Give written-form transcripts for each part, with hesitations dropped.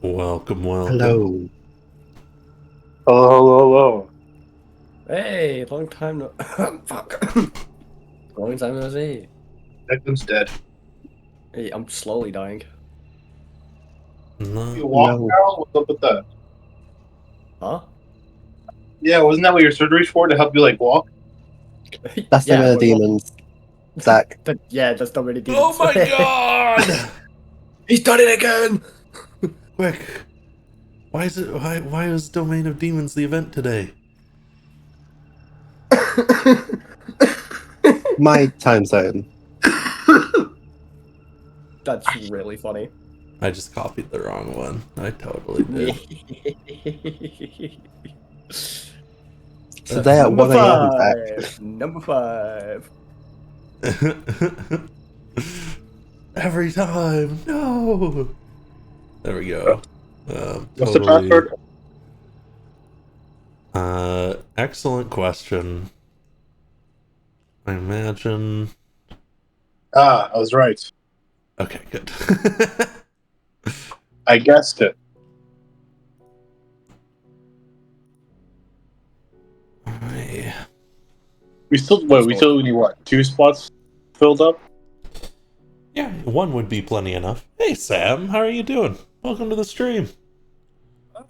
Welcome, welcome. Hello. Hello. Hey, long time no. Fuck. Long time no see. Declan's dead. Hey, I'm slowly dying. You No, walk, No. Carol? What's up with that? Huh? Yeah, wasn't that what your surgery's for? To help you, walk? That's the well, demons. Zach. yeah, that's not really demons. Oh my god! He's done it again! Quick! Why is Domain of Demons the event today? My time zone. That's really funny. I just copied the wrong one. I totally did. Today at Number 1 a.m. Zach. 5. Number 5. Every time! No! There we go. What's the password? Excellent question. I imagine... I was right. Okay, good. I guessed it. Alright. We still need what? 2 spots filled up? Yeah, one would be plenty enough. Hey Sam, how are you doing? Welcome to the stream.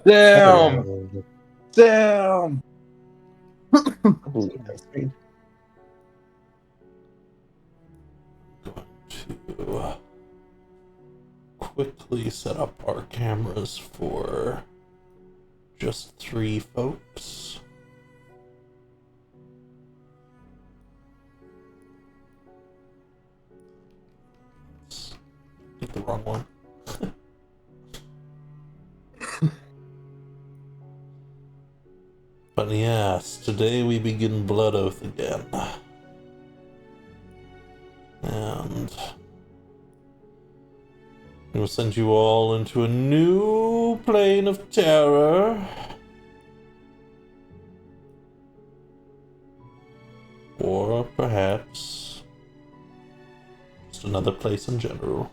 Damn! Damn! Ooh, that's great. Going to quickly set up our cameras for just 3 folks. Get the wrong one. But yes, today we begin Blood Oath again. And we will send you all into a new plane of terror. Or perhaps just another place in general.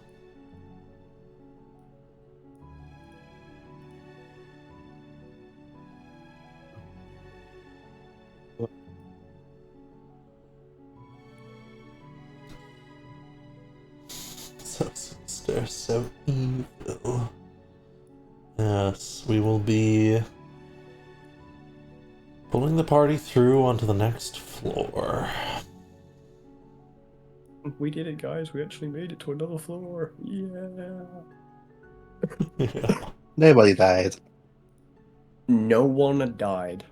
So sinister, so evil. Yes, we will be pulling the party through onto the next floor. We did it, guys. We actually made it to another floor. Yeah. Yeah. Nobody died. No one died.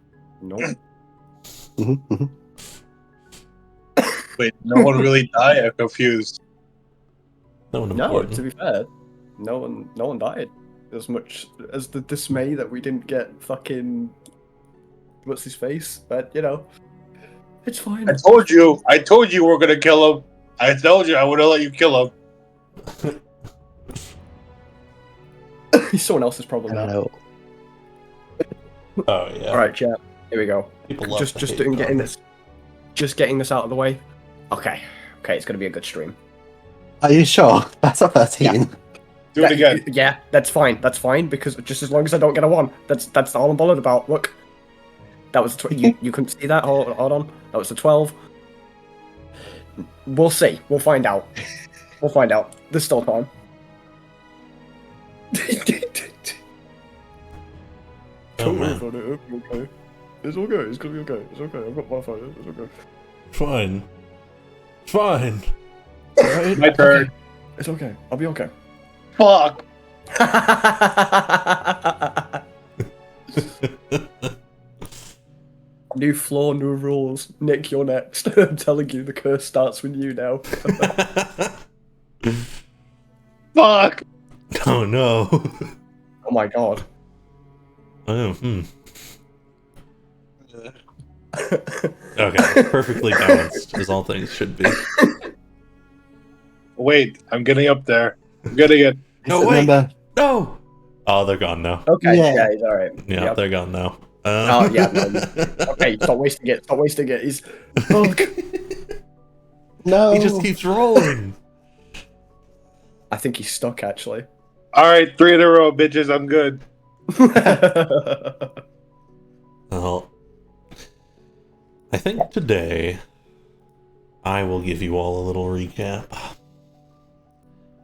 Nope. Mhm, mhm. Wait, no one really died? I'm confused. No one No, important. to be fair, no one died. As much as the dismay that we didn't get fucking what's his face, but it's fine. I told you we're gonna kill him. I told you I would have let you kill him. He's someone else's problem now. Hello. Oh yeah. All right, chat. Here we go. People love Just to hate doing on getting me. this, just getting this out of the way. Okay, it's gonna be a good stream. Are you sure? That's a 13. Do it again. Yeah, that's fine. That's fine because just as long as I don't get a 1, that's all I'm bothered about. Look, that was you couldn't see that. Hold on, that was a 12. We'll see. We'll find out. We'll find out. There's still time. Oh man. Okay. It's okay. It's gonna be okay. It's okay. I've got my phone. It's okay. Fine. Fine. Right? My turn. It's okay. I'll be okay. Fuck. New floor, new rules. Nick, you're next. I'm telling you, the curse starts with you now. Fuck. Oh no. Oh my god. Oh, Okay, perfectly balanced, as all things should be. Wait, I'm getting up there. I'm getting it. No, Is it wait! number- No! Oh, they're gone now. Okay, Yeah. yeah, he's alright. Yeah, Yep. they're gone now. Oh, yeah, no, okay, stop wasting it. Stop wasting it. He's. Fuck. No. He just keeps rolling. I think he's stuck, actually. All right, 3 in a row, bitches. I'm good. Well, I think today I will give you all a little recap.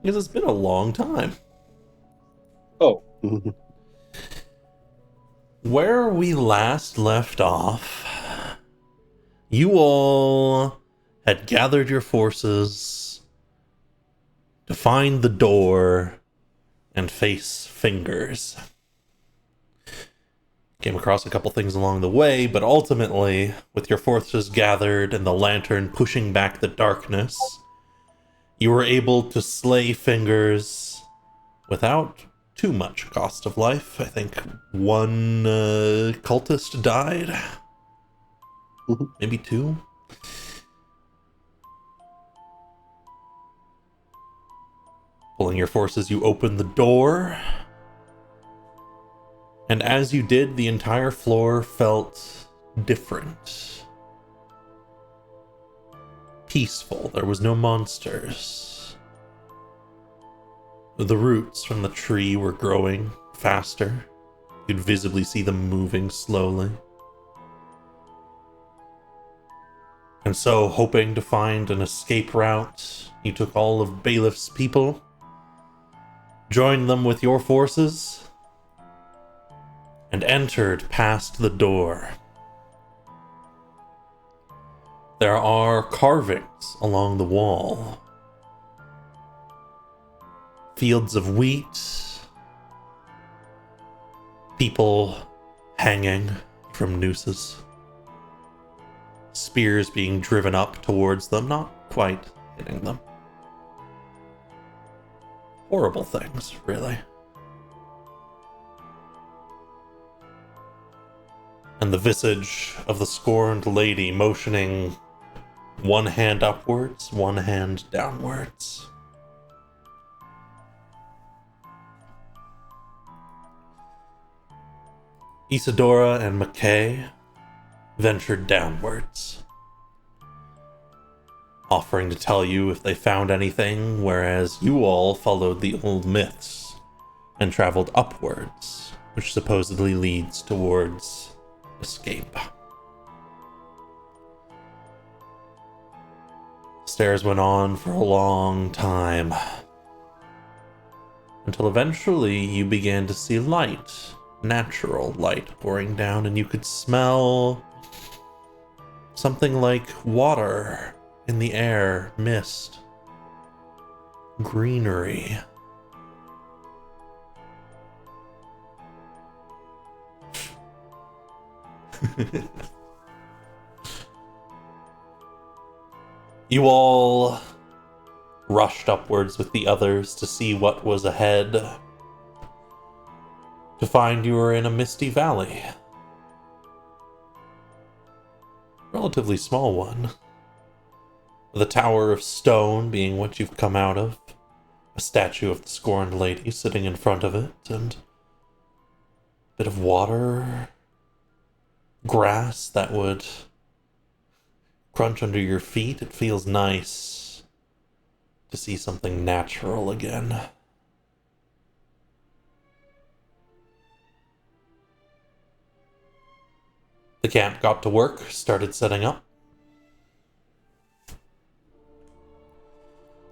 Because it's been a long time. Oh, Where we last left off, you all had gathered your forces to find the door and face Fingers. Came across a couple things along the way, but ultimately, with your forces gathered and the lantern pushing back the darkness, you were able to slay Fingers without too much cost of life. I think one cultist died. Maybe 2. Pulling your forces, you open the door. And as you did, the entire floor felt different. Peaceful. There was no monsters. The roots from the tree were growing faster. You'd visibly see them moving slowly. And so, hoping to find an escape route, you took all of Bailiff's people, joined them with your forces, and entered past the door. There are carvings along the wall. Fields of wheat. People hanging from nooses. Spears being driven up towards them, not quite hitting them. Horrible things, really. And the visage of the scorned lady motioning one hand upwards, one hand downwards. Isadora and McKay ventured downwards, offering to tell you if they found anything, whereas you all followed the old myths and traveled upwards, which supposedly leads towards escape. Stairs went on for a long time, until eventually you began to see light, natural light pouring down, and you could smell something like water in the air, mist, greenery. You all rushed upwards with the others to see what was ahead, to find you were in a misty valley. Relatively small one. The Tower of Stone being what you've come out of, a statue of the scorned lady sitting in front of it, and a bit of water, grass that would crunch under your feet. It feels nice to see something natural again. The camp got to work, started setting up.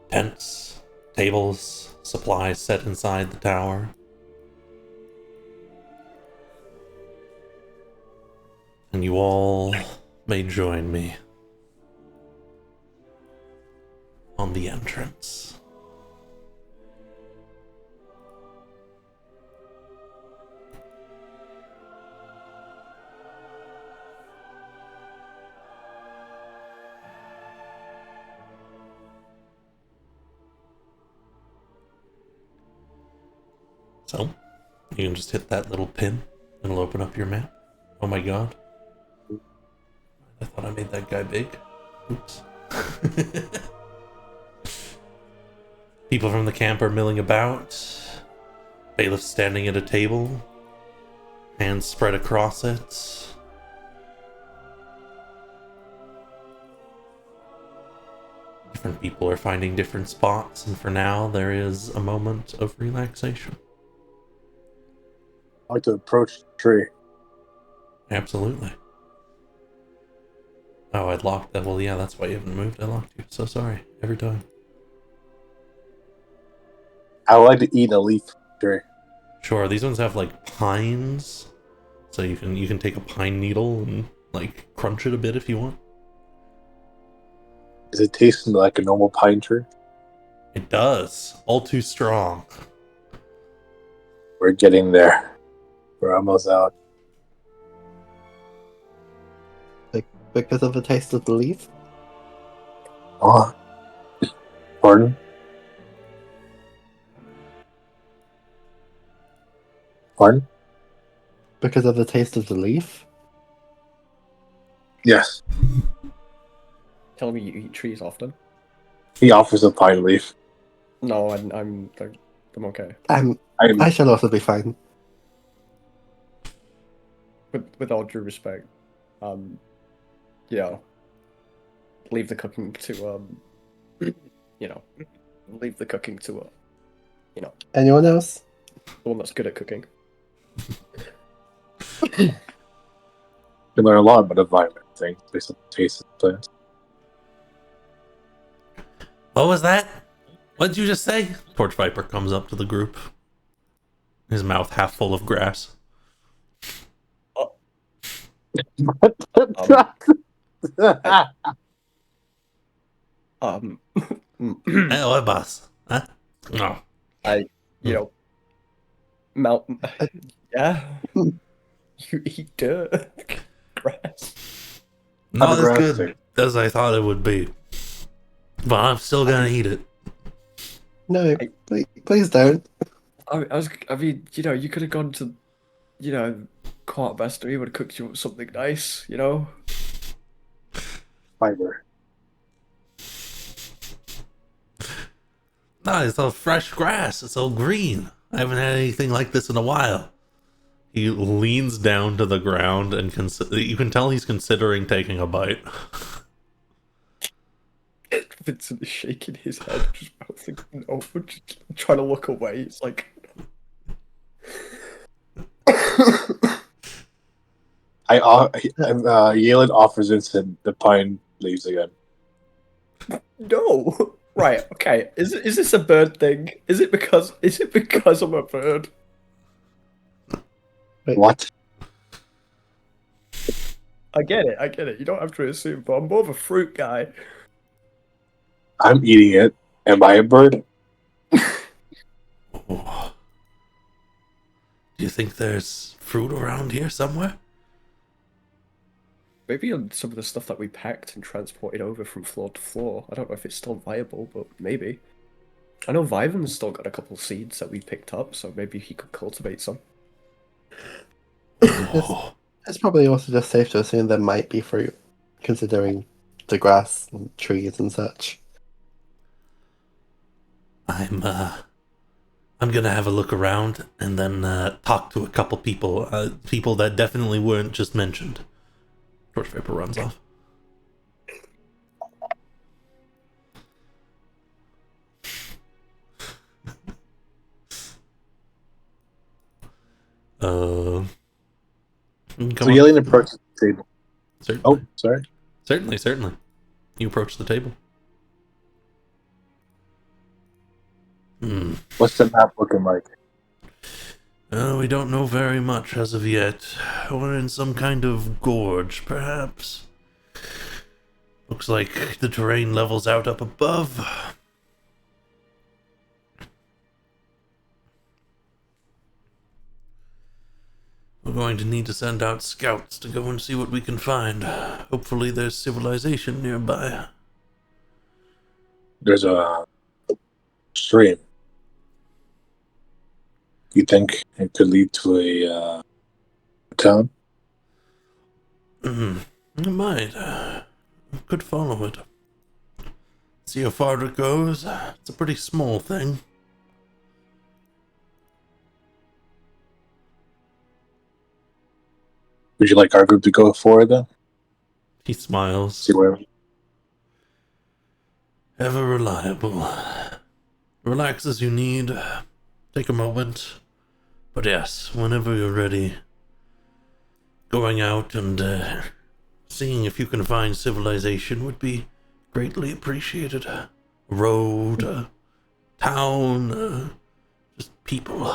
Tents, tables, supplies set inside the tower. And you all may join me on the entrance. So, you can just hit that little pin and it'll open up your map. Oh my god. I thought I made that guy big. Oops. People from the camp are milling about. Bailiff standing at a table. Hands spread across it. You different people are finding different spots, and for now, there is a moment of relaxation. I like to approach the tree. Absolutely. Oh, I'd locked that. Well, yeah, that's why you haven't moved. I locked you. So sorry. Every time. I would like to eat a leaf tree. Sure, these ones have like pines, so you can take a pine needle and like crunch it a bit if you want. Does it taste like a normal pine tree? It does. All too strong. We're getting there. We're almost out. Because of the taste of the leaf? Oh. Pardon? Pardon? Because of the taste of the leaf? Yes. Tell me you eat trees often. He offers a pine leaf. No, I'm okay. I shall also be fine. With all due respect, you know, leave the cooking to you know, leave the cooking to Anyone else? the one that's good at cooking. You can learn a lot about environment things based on the taste of the plants. What was that? What did you just say? Torch Viper comes up to the group. His mouth half full of grass. Hey, what, boss? Huh? No. You know, mountain. Yeah, you eat dirt, grass. Not as grass good thing. as I thought it would be. But I'm still gonna eat it. No, please don't. I mean, you know, you could have gone to, you know, Quartermaster. He would have cooked you up something nice, you know. Fiber. No, it's all fresh grass. It's all green. I haven't had anything like this in a while. He leans down to the ground and you can tell he's considering taking a bite. Vincent is shaking his head, just mouthing no, just trying to look away. It's like, Yalen offers Vincent the pine leaves again. no. Right, okay. Is this a bird thing? Is it because I'm a bird? What? I get it. You don't have to assume, but I'm more of a fruit guy. I'm eating it. Am I a bird? Oh. Do you think there's fruit around here somewhere? Maybe on some of the stuff that we packed and transported over from floor to floor. I don't know if it's still viable, but maybe. I know Viven's still got a couple seeds that we picked up, so maybe he could cultivate some. Oh. It's probably also just safe to assume there might be fruit, considering the grass and trees and such. I'm gonna have a look around and then talk to a couple people, people that definitely weren't just mentioned. Torch Viper runs off. So Yalen approaches the table. Certainly. Oh, sorry. Certainly. You approach the table. What's the map looking like? We don't know very much as of yet. We're in some kind of gorge, perhaps. Looks like the terrain levels out up above. We're going to need to send out scouts to go and see what we can find. Hopefully there's civilization nearby. There's a stream. You think it could lead to a town? It might. Could follow it. See how far it goes. It's a pretty small thing. Would you like our group to go forward then? He smiles. See where? Ever reliable. Relax as you need. Take a moment. But yes, whenever you're ready, going out and seeing if you can find civilization would be greatly appreciated. A road, a town, just people.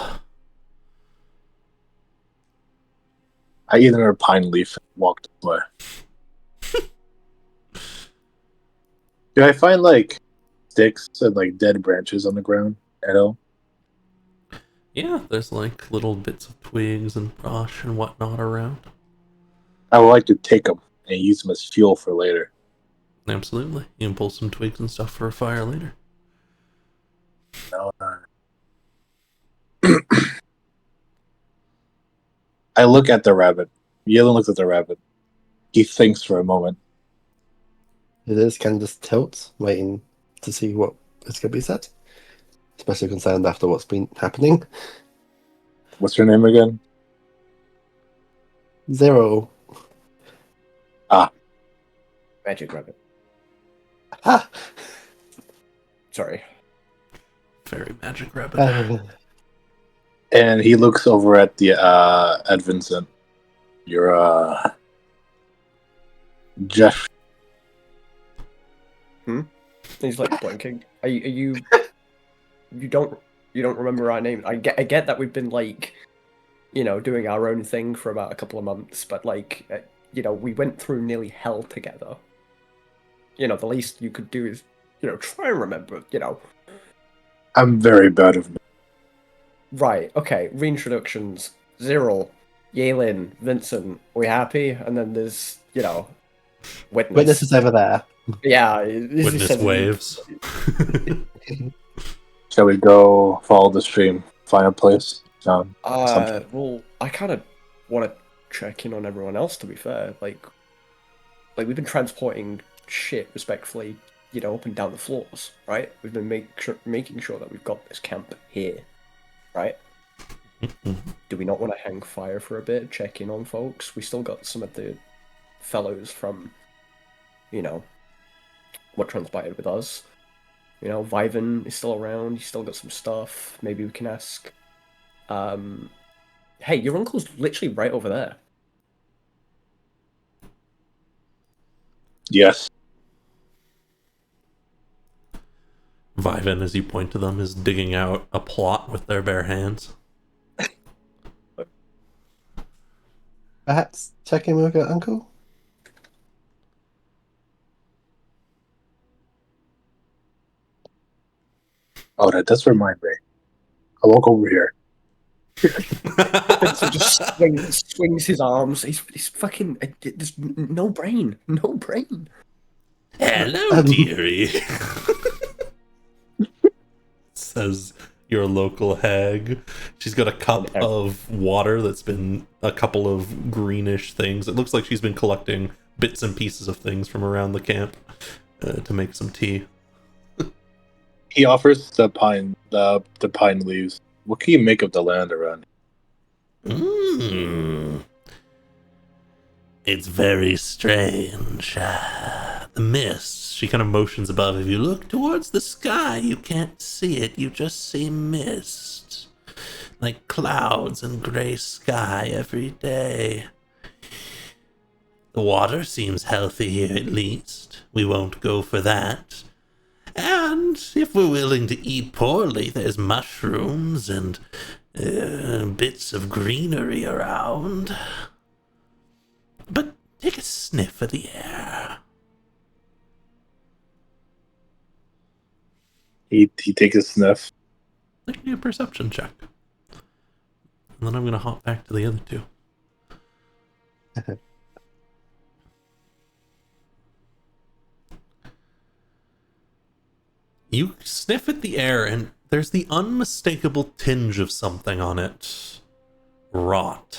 I eat another pine leaf and walked away. Do I find like sticks and like dead branches on the ground at all? Yeah, there's like little bits of twigs and brush and whatnot around. I would like to take them and use them as fuel for later. Absolutely. You can pull some twigs and stuff for a fire later. No, I look at the rabbit. Yellen looks at the rabbit. He thinks for a moment. It is kind of just tilts, waiting to see what is going to be said. Especially concerned after what's been happening. What's your name again? Zero. Magic rabbit. Ah! Sorry. Fairy magic rabbit. And he looks over at the at Vincent. You're Jeff. He's like blinking. Are you? You don't remember our names? I get that we've been like, doing our own thing for about a couple of months, but like, we went through nearly hell together. The least you could do is, try and remember. I'm very bad of me. Right. Okay. Reintroductions. Zero, Yalin, Vincent. We happy? And then there's Witness. Witness is over there. Yeah. Witness waves. Shall we go follow the stream? Find a place? Something. Well, I kind of want to check in on everyone else. To be fair, like we've been transporting shit respectfully, up and down the floors, right? We've been making sure that we've got this camp here, right? Do we not want to hang fire for a bit, check in on folks? We still got some of the fellows from, what transpired with us. Viven is still around. He's still got some stuff. Maybe we can ask. Hey, your uncle's literally right over there. Yes. Viven, as you point to them, is digging out a plot with their bare hands. Perhaps check in with your uncle? Oh, that does remind me. I'll walk over here. Vincent just swings his arms. He's fucking. There's no brain. No brain. Hello, dearie. Says your local hag. She's got a cup of water that's been a couple of greenish things. It looks like she's been collecting bits and pieces of things from around the camp to make some tea. He offers the pine leaves. What can you make of the land around? It's very strange. The mist. She kind of motions above. If you look towards the sky, you can't see it. You just see mist. Like clouds and gray sky every day. The water seems healthy here, at least. We won't go for that. And if we're willing to eat poorly, there's mushrooms and bits of greenery around. But take a sniff of the air. He takes a sniff. Make me a perception check. And then I'm going to hop back to the other two. You sniff at the air, and there's the unmistakable tinge of something on it. Rot.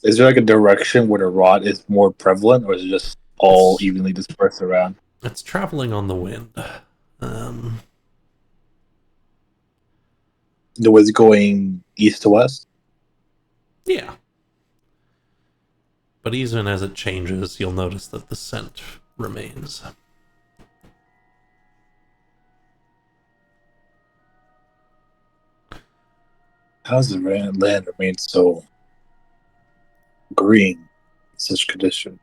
Is there like a direction where the rot is more prevalent, or is it just all evenly dispersed around? It's traveling on the wind. It was going east to west? Yeah. But even as it changes, you'll notice that the scent remains. How's the land remain so green in such condition?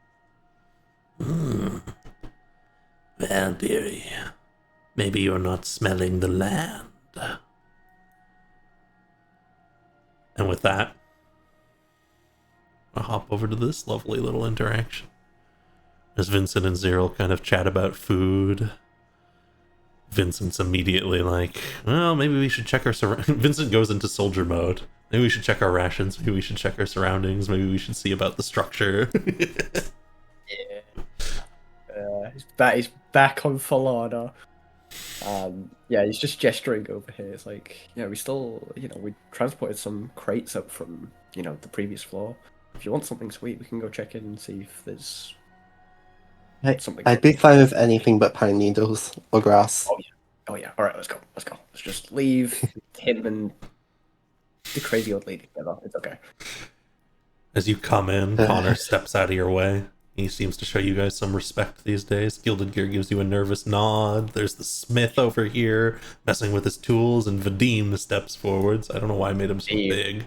Well, dearie, maybe you're not smelling the land. And with that, I'll hop over to this lovely little interaction. As Vincent and Cyril kind of chat about food, Vincent's immediately like, well, maybe we should check our Vincent goes into soldier mode. Maybe we should check our rations. Maybe we should check our surroundings. Maybe we should see about the structure. He's back on full order. Yeah, he's just gesturing over here. It's like, yeah, we still, we transported some crates up from, the previous floor. If you want something sweet, we can go check in and see if there's something. I'd be fine with anything but pine needles or grass. Oh yeah. All right, let's go. Let's just leave him and the crazy old lady together. It's okay. As you come in, Connor steps out of your way. He seems to show you guys some respect these days. Gilded Gear gives you a nervous nod. There's the smith over here messing with his tools, and Vadim steps forwards. I don't know why I made him so big.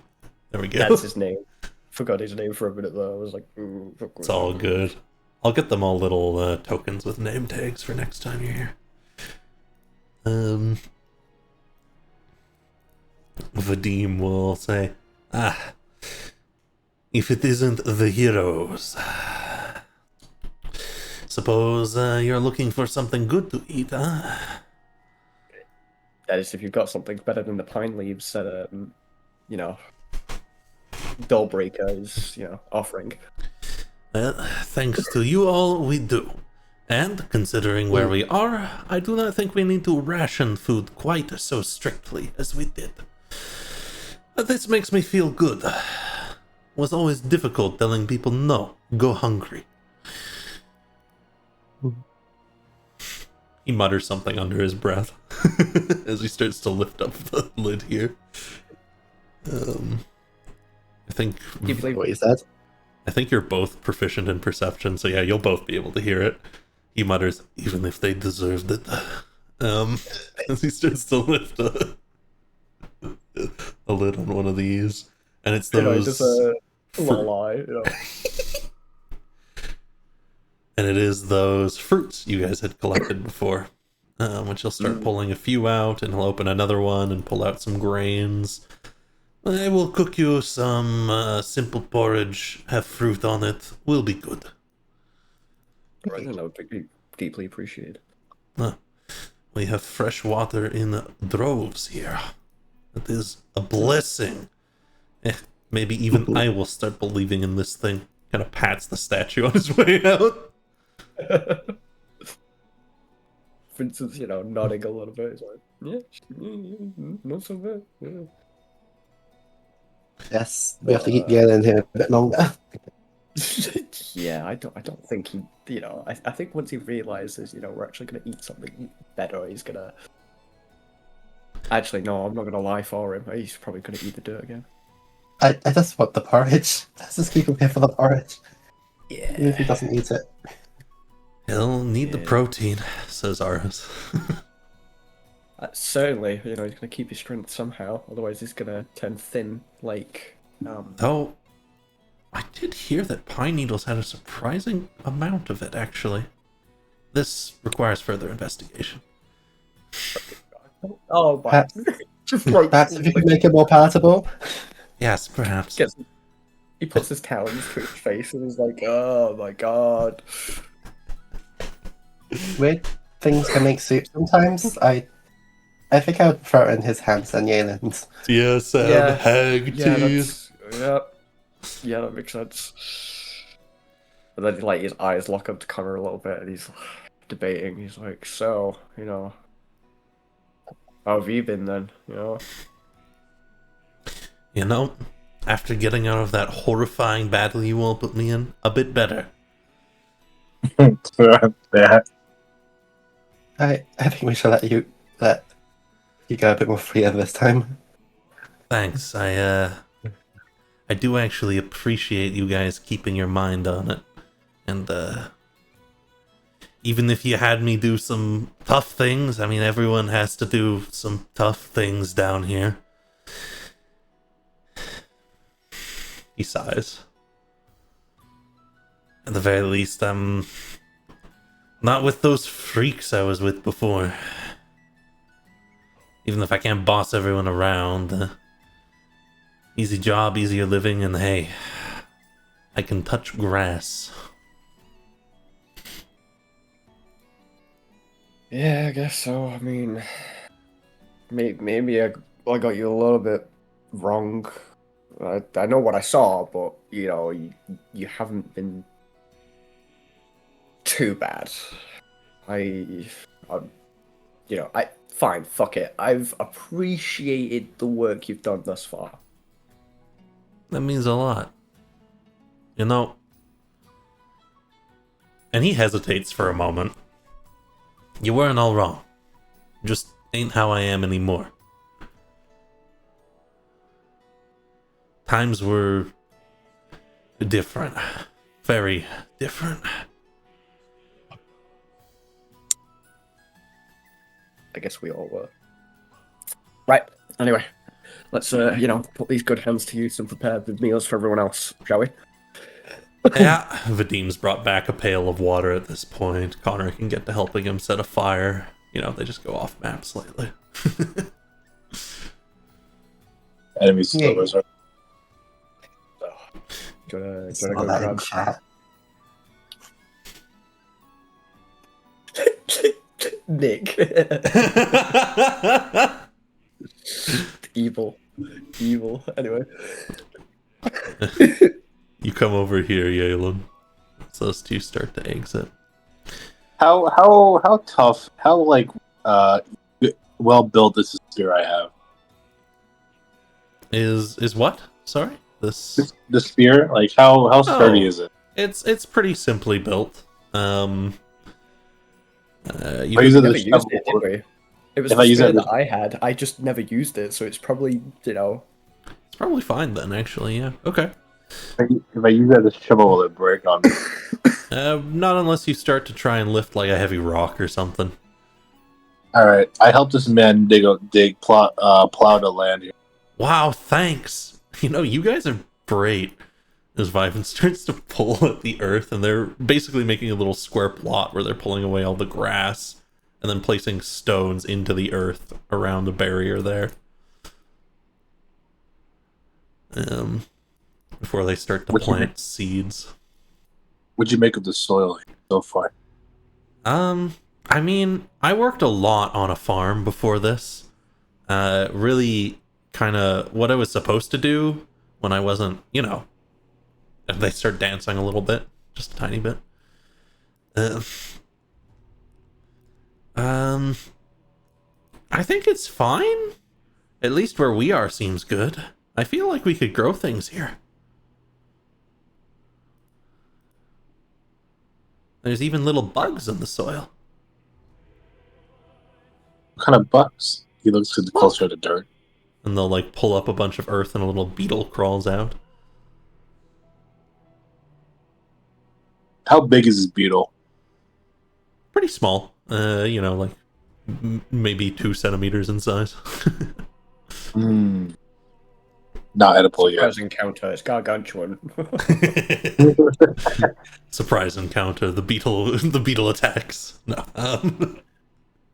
There we go. That's his name. Forgot his name for a minute though. I was like, it's all good. I'll get them all little tokens with name tags for next time you're here. Vadim will say, if it isn't the heroes, suppose you're looking for something good to eat, huh? That is, if you've got something better than the pine leaves that, Dullbreaker is, offering. Thanks to you all, we do. And, considering where we are, I do not think we need to ration food quite so strictly as we did. This makes me feel good. It was always difficult telling people no, go hungry. He mutters something under his breath as he starts to lift up the lid here. I think... Do you believe what he said? I think you're both proficient in perception, so yeah, you'll both be able to hear it. He mutters, even if they deserved it. As he starts to lift a lid on one of these. And it's those... just a lie, And it is those fruits you guys had collected before. Which he'll start pulling a few out, and he'll open another one and pull out some grains. I will cook you some simple porridge, have fruit on it. Will be good. I don't know, deeply appreciated. We have fresh water in droves here. It is a blessing. Maybe even I will start believing in this thing. Kind of pats the statue on his way out. Vincent's, nodding a little bit. He's like, yeah, not so bad. Yeah. Yes, we have to keep getting here a bit longer. Yeah, I don't think he, I think once he realizes, we're actually going to eat something better, he's going to... Actually, no, I'm not going to lie for him. He's probably going to eat the dirt again. I just want the porridge. Let's just keep him here for the porridge. Yeah. Even if he doesn't eat it. He'll need the protein, says Aris. Certainly, he's going to keep his strength somehow. Otherwise, he's going to turn thin, like... Though, I did hear that pine needles had a surprising amount of it, actually. This requires further investigation. Oh, Perhaps, just like... perhaps if you could make it more palatable. Yes, perhaps. He puts his talons to his face and he's like, oh my god. Weird things can make soup sometimes. I think I would prefer it in his hands than Yelin's. Yes, Yeah. hag teas. Yeah, that makes sense. And then, like, his eyes lock up to Connor a little bit and he's debating. He's like, so, how have you been then, After getting out of that horrifying battle you all put me in, a bit better. Yeah. I think we should let you go a bit more freer this time. Thanks. I I do actually appreciate you guys keeping your mind on it. And, even if you had me do some tough things, I mean, everyone has to do some tough things down here. He sighs. At the very least, I'm not with those freaks I was with before. Even if I can't boss everyone around, easy job, easier living, and hey, I can touch grass. Yeah, I guess so. I mean, maybe I got you a little bit wrong. I know what I saw, but you know, you haven't been too bad. I fine, fuck it. I've appreciated the work you've done thus far. That means a lot. You know. And he hesitates for a moment. You weren't all wrong. Just ain't how I am anymore. Times were different. Very different. I guess we all were. Right. Anyway, let's put these good hands to use and prepare the meals for everyone else, shall we? Yeah, Vadim's brought back a pail of water at this point. Connor can get to helping him set a fire. You know, they just go off map slightly. Enemies still is right. Do you wanna Saw go that in grab? chat. Nick. Evil. Anyway. You come over here, Yalen. So those two start to exit. How tough? How well built is the spear I have? Is what? Sorry? This The spear, like how sturdy Oh. is it? it's pretty simply built. You I can- use it Never as used shovel. it, did we? It was If the I use spear it- that I had. I just never used it, so it's probably, it's probably fine then, actually, yeah. Okay. If I use it as a shovel, will it break on me? Not unless you start to try and lift like a heavy rock or something. All right, I helped this man plow the land here. Wow, thanks. You know, you guys are great. As Vivan starts to pull at the earth, and they're basically making a little square plot where they're pulling away all the grass and then placing stones into the earth around the barrier there. Before they start to What'd you plant seeds. What'd you make of the soil so far? I mean, I worked a lot on a farm before this. Really kind of what I was supposed to do when I wasn't, you know. They start dancing a little bit, just a tiny bit. I think it's fine. At least where we are seems good. I feel like we could grow things here. There's even little bugs in the soil. What kind of bugs? He looks closer to dirt. And they'll like pull up a bunch of earth and a little beetle crawls out. How big is this beetle? Pretty small. You know, like maybe 2 centimeters in size. Not edible yet. Surprise encounter. It's gargantuan. Surprise encounter. The beetle attacks. No.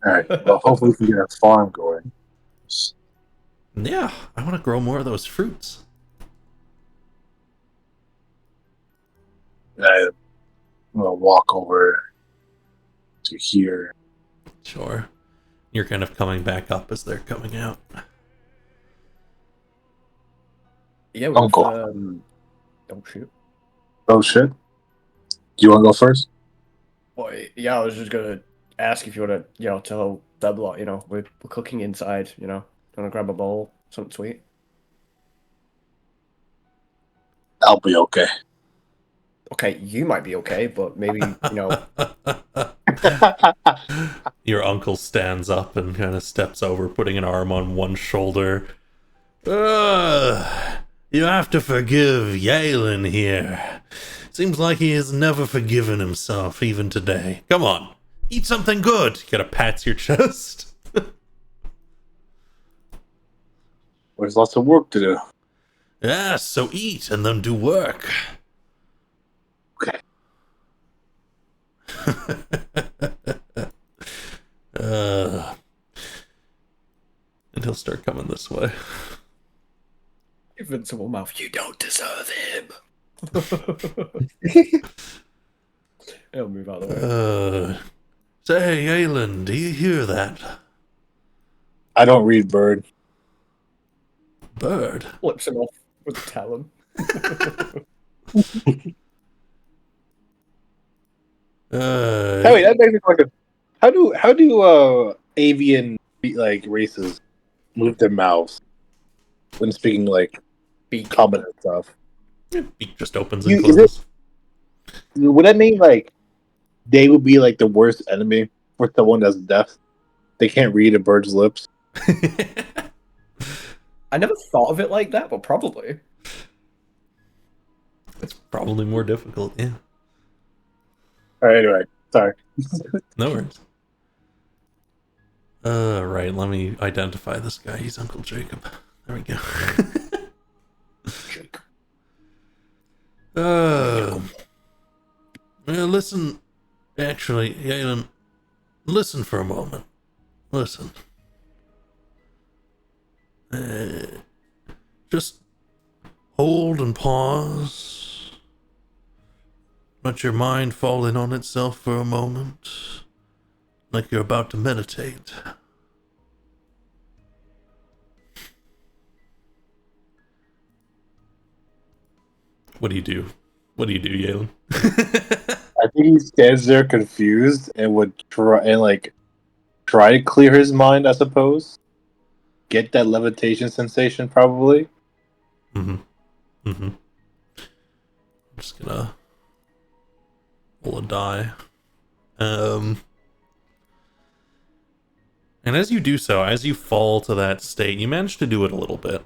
Alright, well, hopefully we can get a farm going. Yeah, I want to grow more of those fruits. I'm gonna walk over to here. Sure. You're kind of coming back up as they're coming out. Yeah, Don't we've, go. oh shoot. Oh shit. Do you wanna go first? Well, yeah, I was just gonna ask if you wanna, tell Deblot, we're cooking inside, wanna grab a bowl, something sweet. I'll be okay. Okay, you might be okay, but maybe, Your uncle stands up and kind of steps over, putting an arm on one shoulder. You You have to forgive Yalen here. Seems like he has never forgiven himself, even today. Come on, eat something good. You gotta pat your chest. There's lots of work to do. Yes, so eat and then do work. Okay. And he'll start coming this way. Invincible mouth. You don't deserve him. He'll move out of the way. Say, Aelin, do you hear that? I don't read Bird. Bird? Flips him off with the talon. Hey, that makes me question. How do avian like races move their mouths when speaking like Beak. common and stuff? Beak just opens and Is closes. Would that mean like they would be like the worst enemy for someone that's deaf? They can't read a bird's lips. I never thought of it like that, but probably. It's probably more difficult, yeah. All right, anyway, sorry. No worries. Right, let me identify this guy. He's Uncle Jacob. There we go. Listen. Actually, Yalen, listen for a moment. Listen. Just hold and pause. Let your mind fall in on itself for a moment. Like you're about to meditate. What do? What do, Yalen? I think he stands there confused and would try to clear his mind, I suppose. Get that levitation sensation, probably. I'm just gonna roll a die. And as you do so, as you fall to that state, you manage to do it a little bit.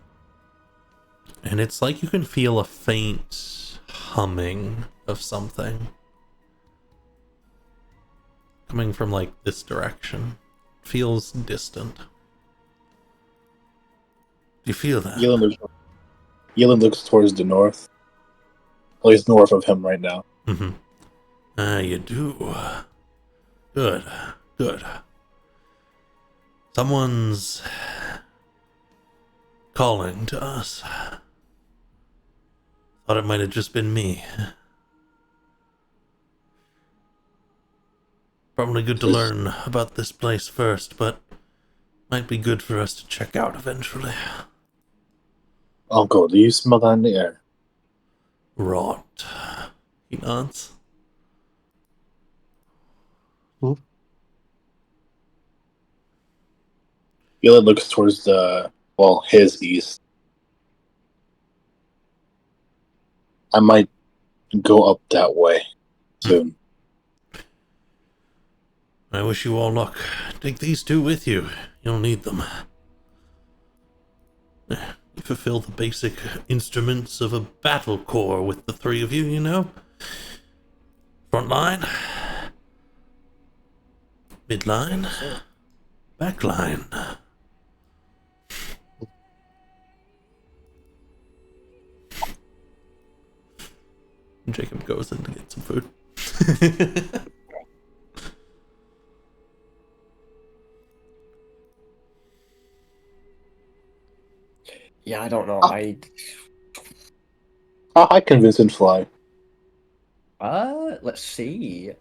And it's like you can feel a faint humming of something coming from like this direction. Feels distant. Do you feel that? Yellen looks towards the north. At least north of him right now. You do. Good. Someone's calling to us. Thought it might have just been me. Probably good to learn about this place first, but might be good for us to check out eventually. Uncle, do you smell that in the air? Rot. He nods. Yellen looks towards his east. I might go up that way soon. I wish you all luck. Take these two with you. You'll need them. You fulfill the basic instruments of a battle corps with the three of you, you know? Front line. Midline. Backline. Jacob goes in to get some food. Yeah, I don't know. I convince him to fly. Let's see.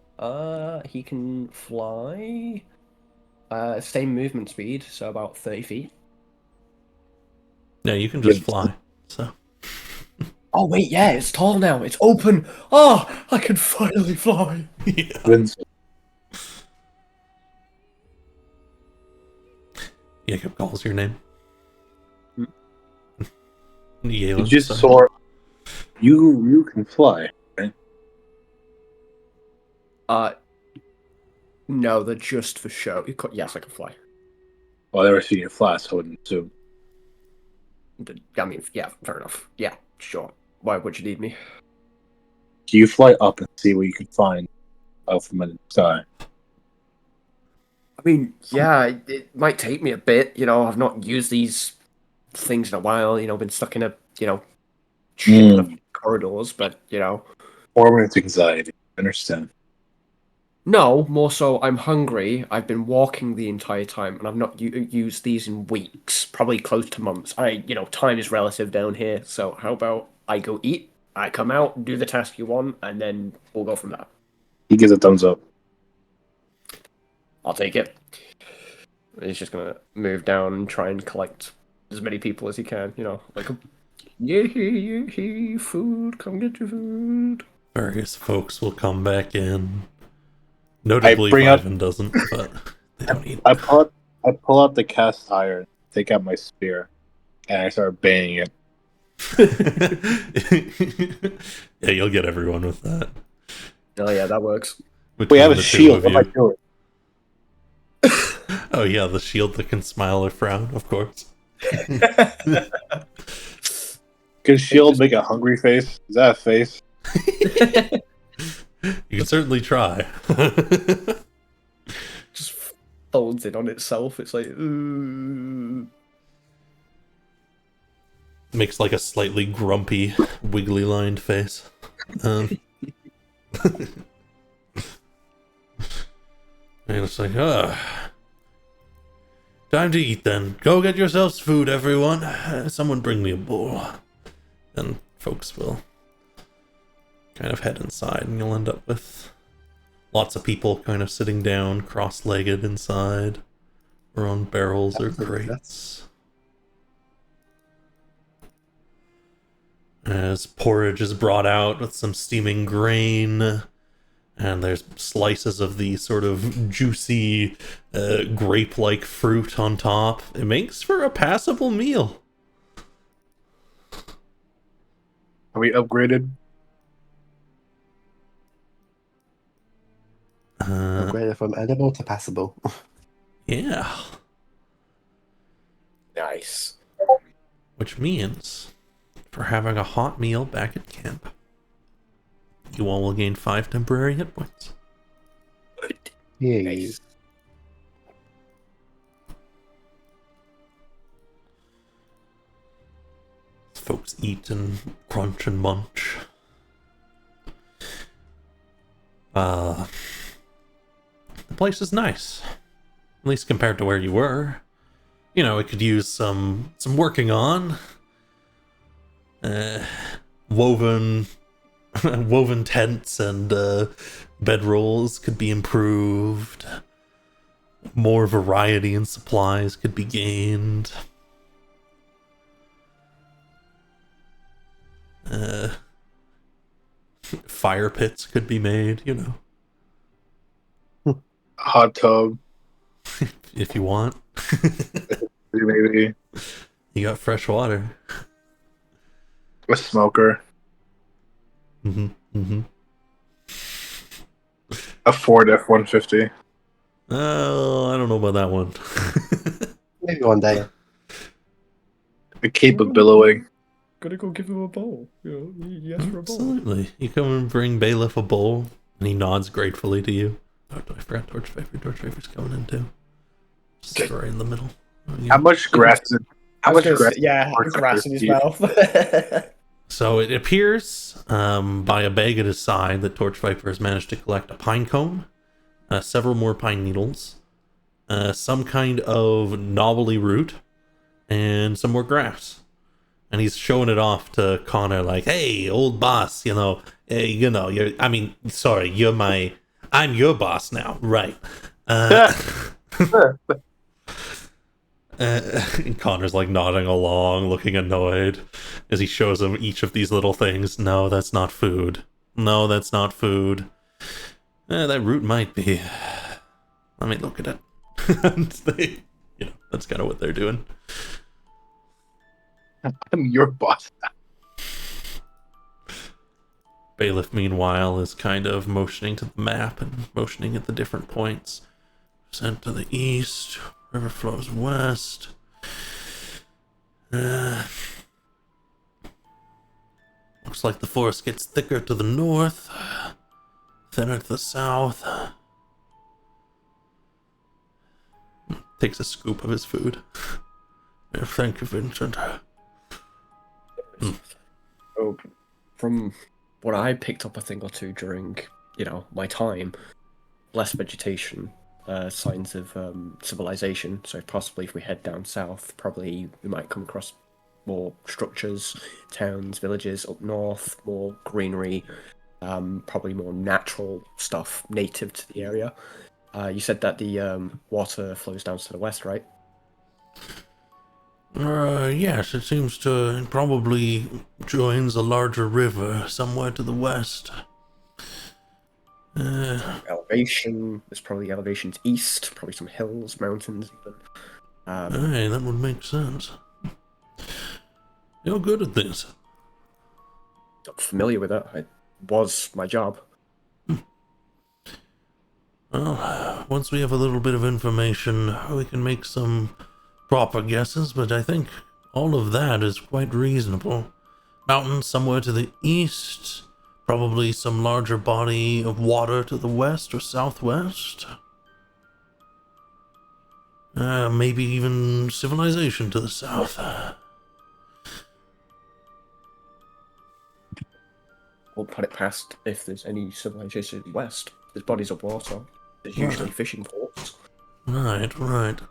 He can fly. Same movement speed, so about 30 feet. Yeah, you can just fly. So. Oh wait, yeah, it's tall now. It's open. Oh, I can finally fly. Yeah. Jacob calls your name. You just saw. You can fly, right? No, they're just for show. Yes, I can fly. Well, I never seen you fly, so I wouldn't assume. I mean, yeah, fair enough. Yeah, sure. Why would you need me? Do you fly up and see what you can find out from the sky? I mean, yeah, it might take me a bit. I've not used these things in a while. Been stuck in a ship in the corridors, but Torment anxiety. I understand. no, more so. I'm hungry. I've been walking the entire time, and I've not used these in weeks, probably close to months. Time is relative down here. So how about I go eat? I come out, do the task you want, and then we'll go from there. He gives a thumbs up. I'll take it. He's just gonna move down and try and collect as many people as he can. Like, yeah, food. Come get your food. Various folks will come back in. Notably, bring up- Ivan doesn't, but they don't eat. I pull out the cast iron, take out my spear, and I start banging it. Yeah, you'll get everyone with that. Oh yeah, that works. Wait, I have a Between the two shield. of What am I you. doing? Oh yeah, the shield that can smile or frown, of course. Can shield make a hungry face? Is that a face? You can certainly try. Just folds in on itself. It's like, ooh. Makes like a slightly grumpy, wiggly lined face. And it's like, time to eat then. Go get yourselves food, everyone. Someone bring me a bowl. Then folks will kind of head inside, and you'll end up with lots of people kind of sitting down, cross-legged inside, or on barrels or crates. As porridge is brought out with some steaming grain, and there's slices of the sort of juicy grape-like fruit on top. It makes for a passable meal. Are we upgraded? Upgraded from edible to passable. Yeah. Nice. Which means, for having a hot meal back at camp, you all will gain 5 temporary hit points. Yeah. Nice. Folks eat and crunch and munch. The place is nice. At least compared to where you were. It could use some working on. Woven tents and bedrolls could be improved. More variety in supplies could be gained. Fire pits could be made, Hot tub, if you want. maybe. You got fresh water. A smoker. Mm-hmm. A Ford F-150. Oh, I don't know about that one. Maybe one day. A cape of billowing. Gotta go give him a bowl. He asked for a bowl. Absolutely. You come and bring Bailiff a bowl, and he nods gratefully to you. Oh, I forgot Torch Viper. Torch Viper's coming in too. Just right in the middle. Oh, yeah. How much grass? How much grass? Yeah, grass in his mouth. So it appears, by a bag at his side, that Torch Viper has managed to collect a pine cone, several more pine needles, some kind of knobbly root, and some more grass. And he's showing it off to Connor like, hey, old boss, I'm your boss now, right? And Connor's like nodding along, looking annoyed as he shows him each of these little things. No, that's not food. No, that's not food. That root might be. Let me look at it. And they, that's kind of what they're doing. I'm your boss. Bailiff, meanwhile, is kind of motioning to the map and motioning at the different points. Sent to the east, river flows west. Looks like the forest gets thicker to the north, thinner to the south. Takes a scoop of his food. Thank you, Vincent. So, from what I picked up a thing or two during, my time, less vegetation, signs of civilization. So possibly if we head down south, probably we might come across more structures, towns, villages up north, more greenery, probably more natural stuff native to the area. You said that the water flows down to the west, right? Yes, it seems to it probably joins a larger river somewhere to the west. Elevation, there's probably elevations east, probably some hills, mountains even. Hey, that would make sense. You're good at this. I'm familiar with it. It was my job. Well, once we have a little bit of information, we can make some proper guesses, but I think all of that is quite reasonable. Mountains somewhere to the east, probably some larger body of water to the west or southwest. Maybe even civilization to the south. We'll put it past if there's any civilization west. There's bodies of water. There's usually fishing ports. Right.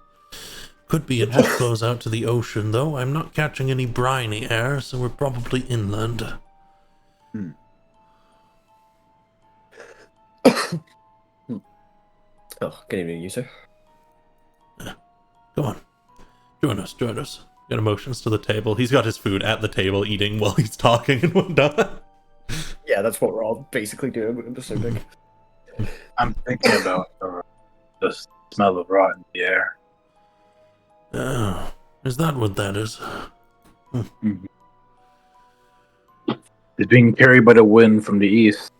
Could be it just goes out to the ocean, though. I'm not catching any briny air, so we're probably inland. Oh, good evening, you two. Come on. Join us. Got emotions to the table. He's got his food at the table, eating while he's talking and whatnot. Yeah, that's what we're all basically doing. We're just so big. I'm thinking about the smell of rot in the air. Oh, is that what that is? Mm-hmm. It's being carried by the wind from the east.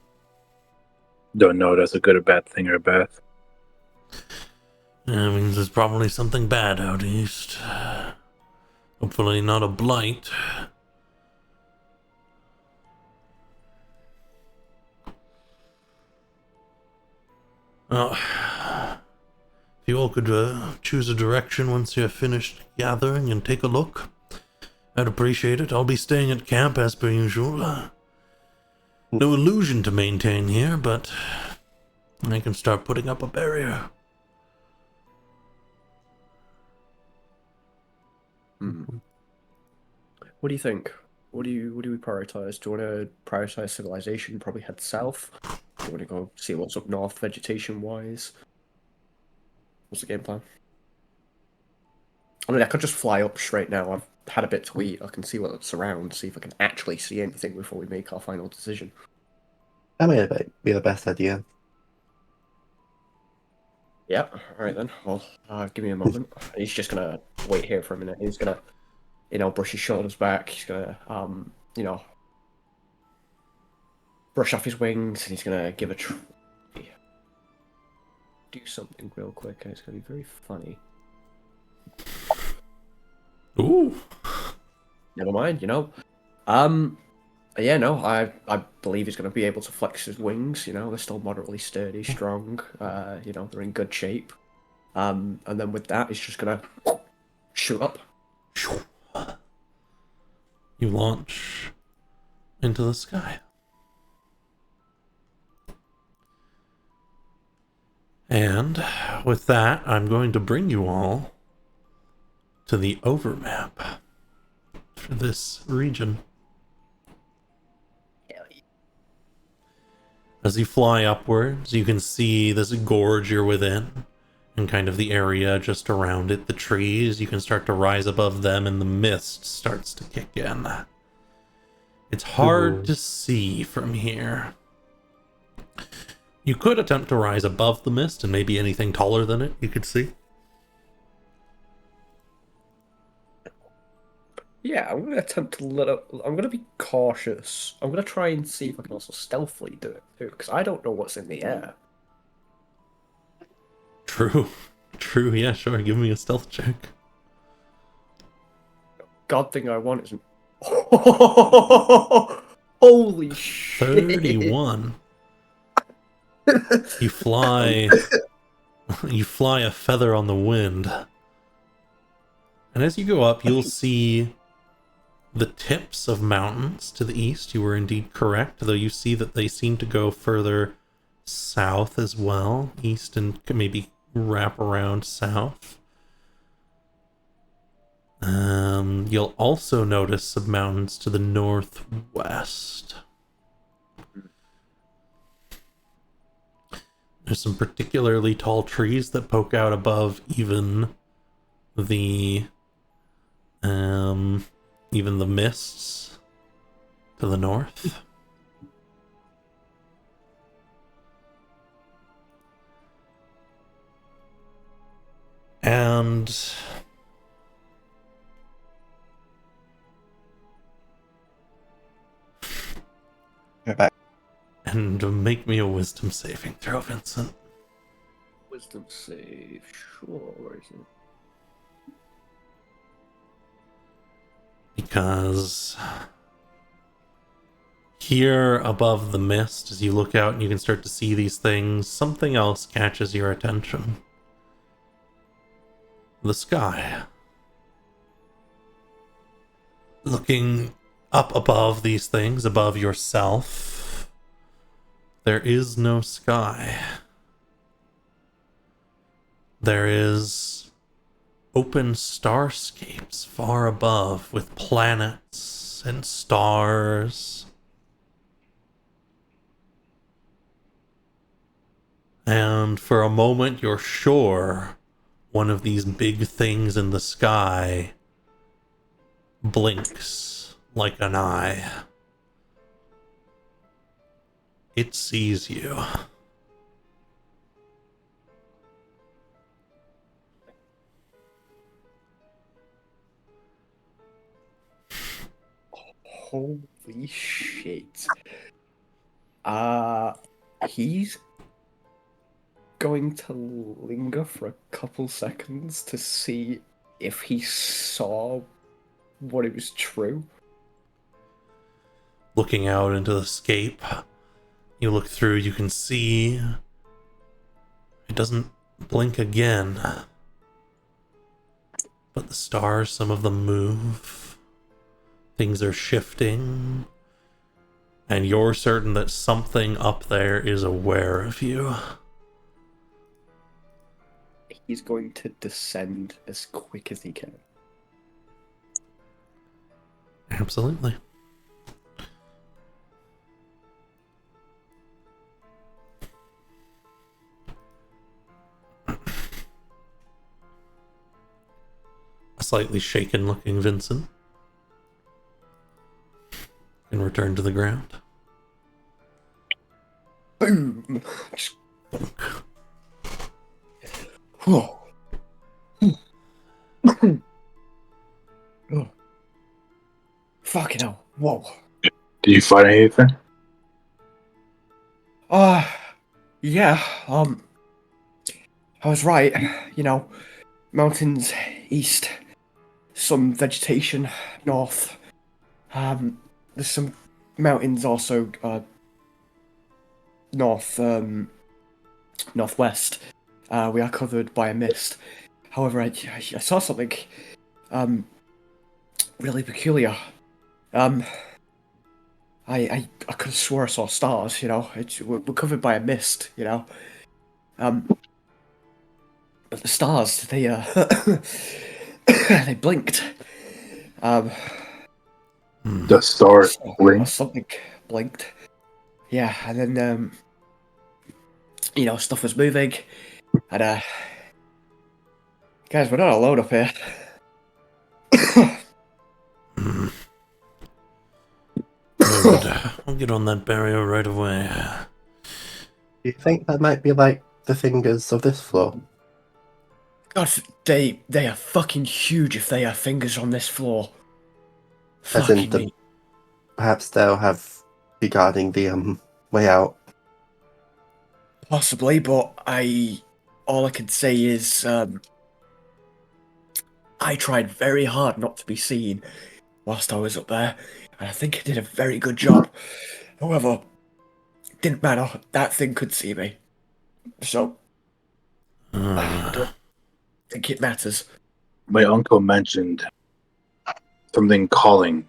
Don't know if that's a good or bad thing or a bad. That means there's probably something bad out east. Hopefully not a blight. Well, if you all could choose a direction once you're finished gathering and take a look, I'd appreciate it. I'll be staying at camp as per usual. No illusion to maintain here, but I can start putting up a barrier. What do you think? What do we prioritize? Do you want to prioritize civilization? Probably head south. Do you want to go see what's up north, vegetation-wise? What's the game plan? I mean, I could just fly up straight now. I've had a bit to eat. I can see what's around, see if I can actually see anything before we make our final decision. That may be the best idea. Yeah, alright then. Well, give me a moment. He's just gonna wait here for a minute. He's gonna, brush his shoulders back. He's gonna, brush off his wings, and he's gonna give a do something real quick, and it's gonna be very funny. Ooh. Never mind, Yeah, no, I believe he's going to be able to flex his wings. They're still moderately sturdy, strong. They're in good shape. And then with that, he's just going to shoot up. You launch into the sky. And with that, I'm going to bring you all to the overmap for this region. As you fly upwards, you can see this gorge you're within, and kind of the area just around it, the trees. You can start to rise above them, and the mist starts to kick in. It's hard to see from here. You could attempt to rise above the mist, and maybe anything taller than it you could see. Yeah, I'm going to attempt to I'm going to be cautious. I'm going to try and see if I can also stealthily do it too, because I don't know what's in the air. True, yeah, sure, give me a stealth check. God thing I want isn't... Holy shit! 31. You fly. You fly a feather on the wind. And as you go up, you'll see the tips of mountains to the east. You were indeed correct, though you see that they seem to go further south as well. East and maybe wrap around south. You'll also notice some mountains to the northwest. There's some particularly tall trees that poke out above even the mists to the north. And Go back. make me a wisdom saving throw, Vincent. Wisdom save, sure. Where is it? Because here above the mist, as you look out and you can start to see these things, something else catches your attention. The sky. Looking up above these things, above yourself, there is no sky. There is open starscapes far above with planets and stars. And for a moment, you're sure one of these big things in the sky blinks like an eye. It sees you. Holy shit. He's going to linger for a couple seconds to see if he saw what it was true. Looking out into the scape, you look through, you can see it doesn't blink again. But the stars, some of them move. Things are shifting. And you're certain that something up there is aware of you. He's going to descend as quick as he can. Absolutely. A slightly shaken looking Vincent can return to the ground. Boom! Oh. Oh. Fucking hell. Whoa. Do you find anything? Yeah, I was right. You know, mountains east, some vegetation north. There's some mountains also, northwest. We are covered by a mist. However, I saw something, really peculiar. I could have swore I saw stars, you know. We're covered by a mist, you know. But the stars, they they blinked. The stars blink. Something blinked. Yeah, and then you know, stuff was moving, and guys, we're not alone up here. Good. I'll get on that barrier right away. Do you think that might be like the fingers of this floor? God, they are fucking huge if they are fingers on this floor. As in Fucking the, me. perhaps they'll have regarding the way out. Possibly, but all I can say is I tried very hard not to be seen whilst I was up there. And I think I did a very good job. However, it didn't matter. That thing could see me. So, I don't think it matters. My uncle mentioned something calling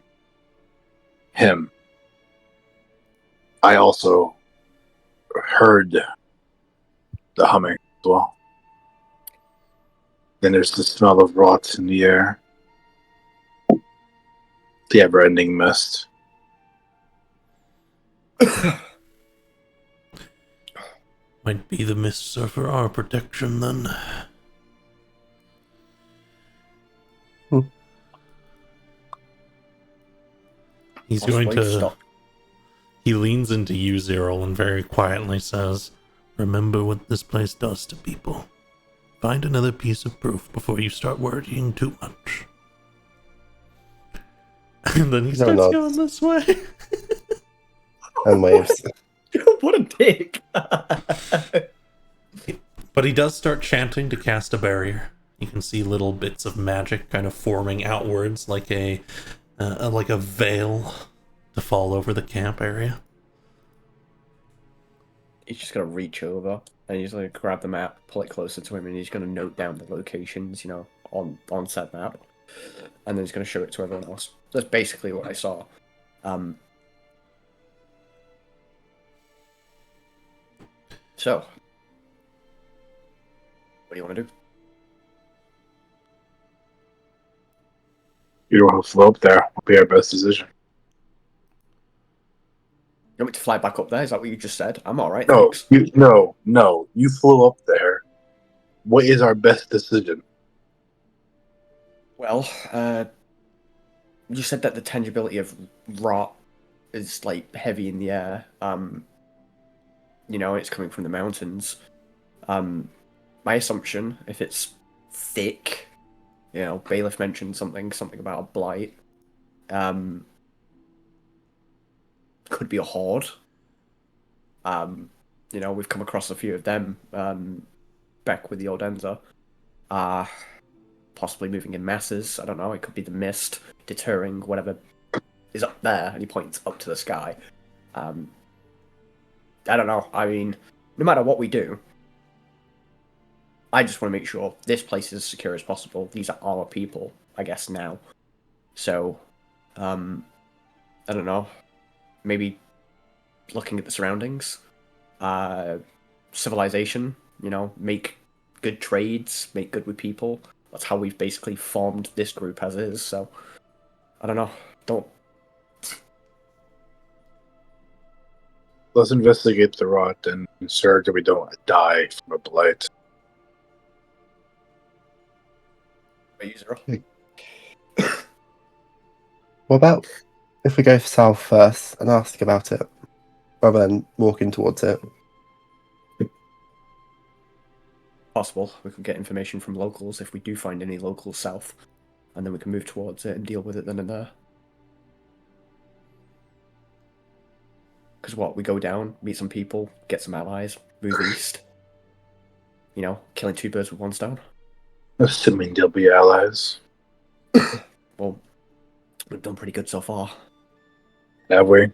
him. I also heard the humming as well. Then there's the smell of rot in the air. The ever-ending mist. Might be the mists are for our protection then. He's going Possibly to... stop. He leans into you, Zyril, and very quietly says, "Remember what this place does to people. Find another piece of proof before you start worrying too much." And then he starts nods. going this way. And waves. What a dick! But he does start chanting to cast a barrier. You can see little bits of magic kind of forming outwards like a veil to fall over the camp area. He's just gonna reach over and he's gonna grab the map, pull it closer to him, and he's gonna note down the locations, on said map, and then he's gonna show it to everyone else. That's basically what I saw. So, what do you want to do? You don't want to float up there. Would be our best decision. You want me to fly back up there? Is that what you just said? I'm alright, No, thanks. no. You flew up there. What is our best decision? Well, you said that the tangibility of rot is, like, heavy in the air. It's coming from the mountains. My assumption, if it's thick, Bailiff mentioned something about a blight. Could be a horde. We've come across a few of them back with the Ordenza. Possibly moving in masses. I don't know. It could be the mist deterring whatever is up there, and he points up to the sky. I don't know. I mean, no matter what we do, I just want to make sure this place is as secure as possible. These are our people, I guess, now. So, I don't know. Maybe looking at the surroundings. Civilization, make good trades, make good with people. That's how we've basically formed this group as is, so I don't know. Let's investigate the rot and ensure that we don't die from a blight. What about if we go south first and ask about it, rather than walking towards it? Possible. We could get information from locals if we do find any locals south, and then we can move towards it and deal with it then and there. Because we go down, meet some people, get some allies, move east. Killing two birds with one stone. Assuming they'll be allies. Well, we've done pretty good so far. Have we?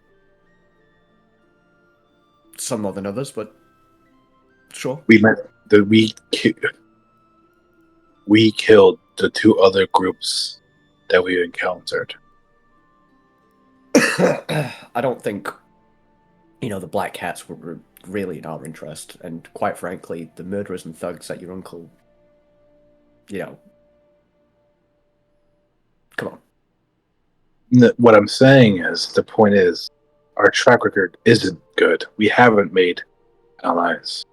Some more than others, but sure. We killed the two other groups that we encountered. I don't think, the Black Hats were really in our interest, and quite frankly, the murderers and thugs that your uncle, come on. What I'm saying is, the point is, our track record isn't good. We haven't made allies.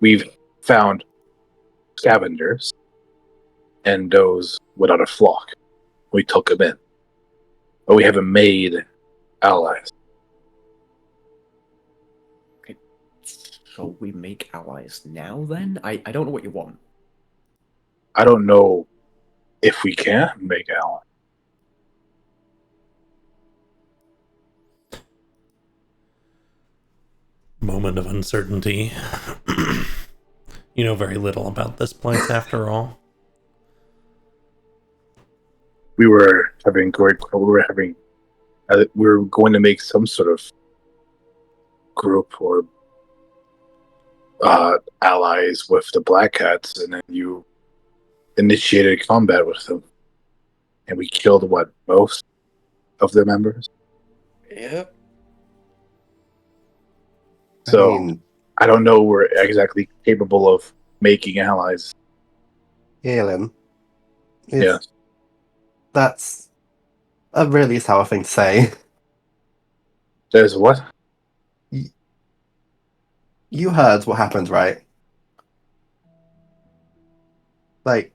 We've found scavengers and those without a flock. We took them in. But we haven't made allies. Okay. So we make allies now then? I don't know what you want. I don't know if we can make allies. Moment of uncertainty. You know very little about this place after all. We were having we're going to make some sort of group or allies with the Black Cats, and then you initiated combat with them, and we killed most of their members. Yep. So I mean, I don't know we're exactly capable of making allies. Galen. Yeah. That's a really sour thing to say. There's what? You heard what happened, right? Like,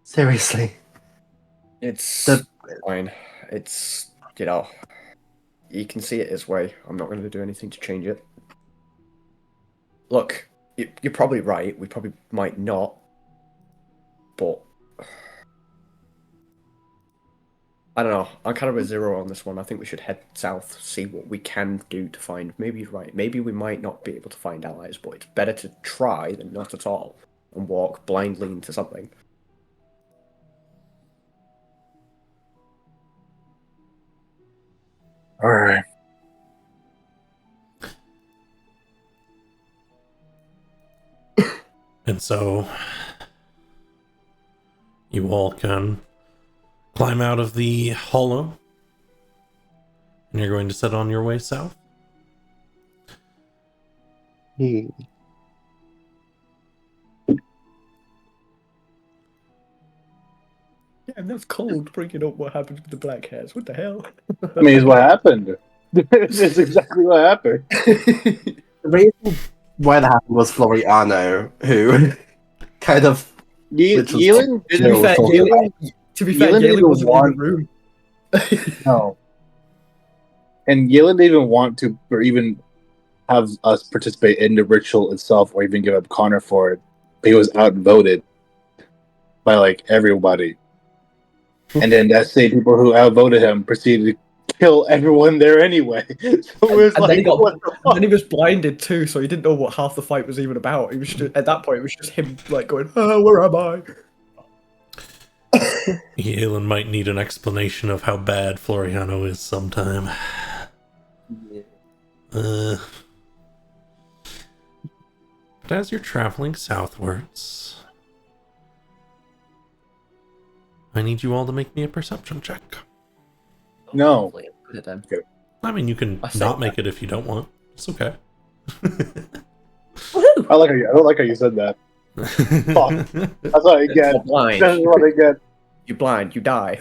seriously. It's The- fine. It's, you can see it his way. I'm not going to do anything to change it. Look, you're probably right. We probably might not. But I don't know. I'm kind of a zero on this one. I think we should head south, see what we can do to find. Maybe you're right. Maybe we might not be able to find allies, but it's better to try than not at all and walk blindly into something. All right. And so you all can climb out of the hollow, and you're going to set on your way south. Hmm. Yeah, and that's cold, bringing up what happened with the black hairs. What the hell? I mean, it's what happened. It's exactly what happened. The reason why that happened was Floriano, who kind of Yelan To be didn't. fair, Yelan Yelan didn't wasn't in want- the room. No. And Yelan didn't even want to, or even have us participate in the ritual itself, or even give up Connor for it. But he was outvoted by like everybody. And then that same people who outvoted him proceeded to kill everyone there anyway. So it was And then he got- what the fuck? And he was blinded too, so he didn't know what half the fight was even about. He was just, at that point, it was just him like going, "Oh, where am I?" Yalen might need an explanation of how bad Floriano is sometime. But as you're traveling southwards, I need you all to make me a perception check. No. Put it then. I mean, you can I say not make it if you don't want. It's okay. I don't like how you said that. That's what I get. You're blind. That's what I get. You're blind. You die.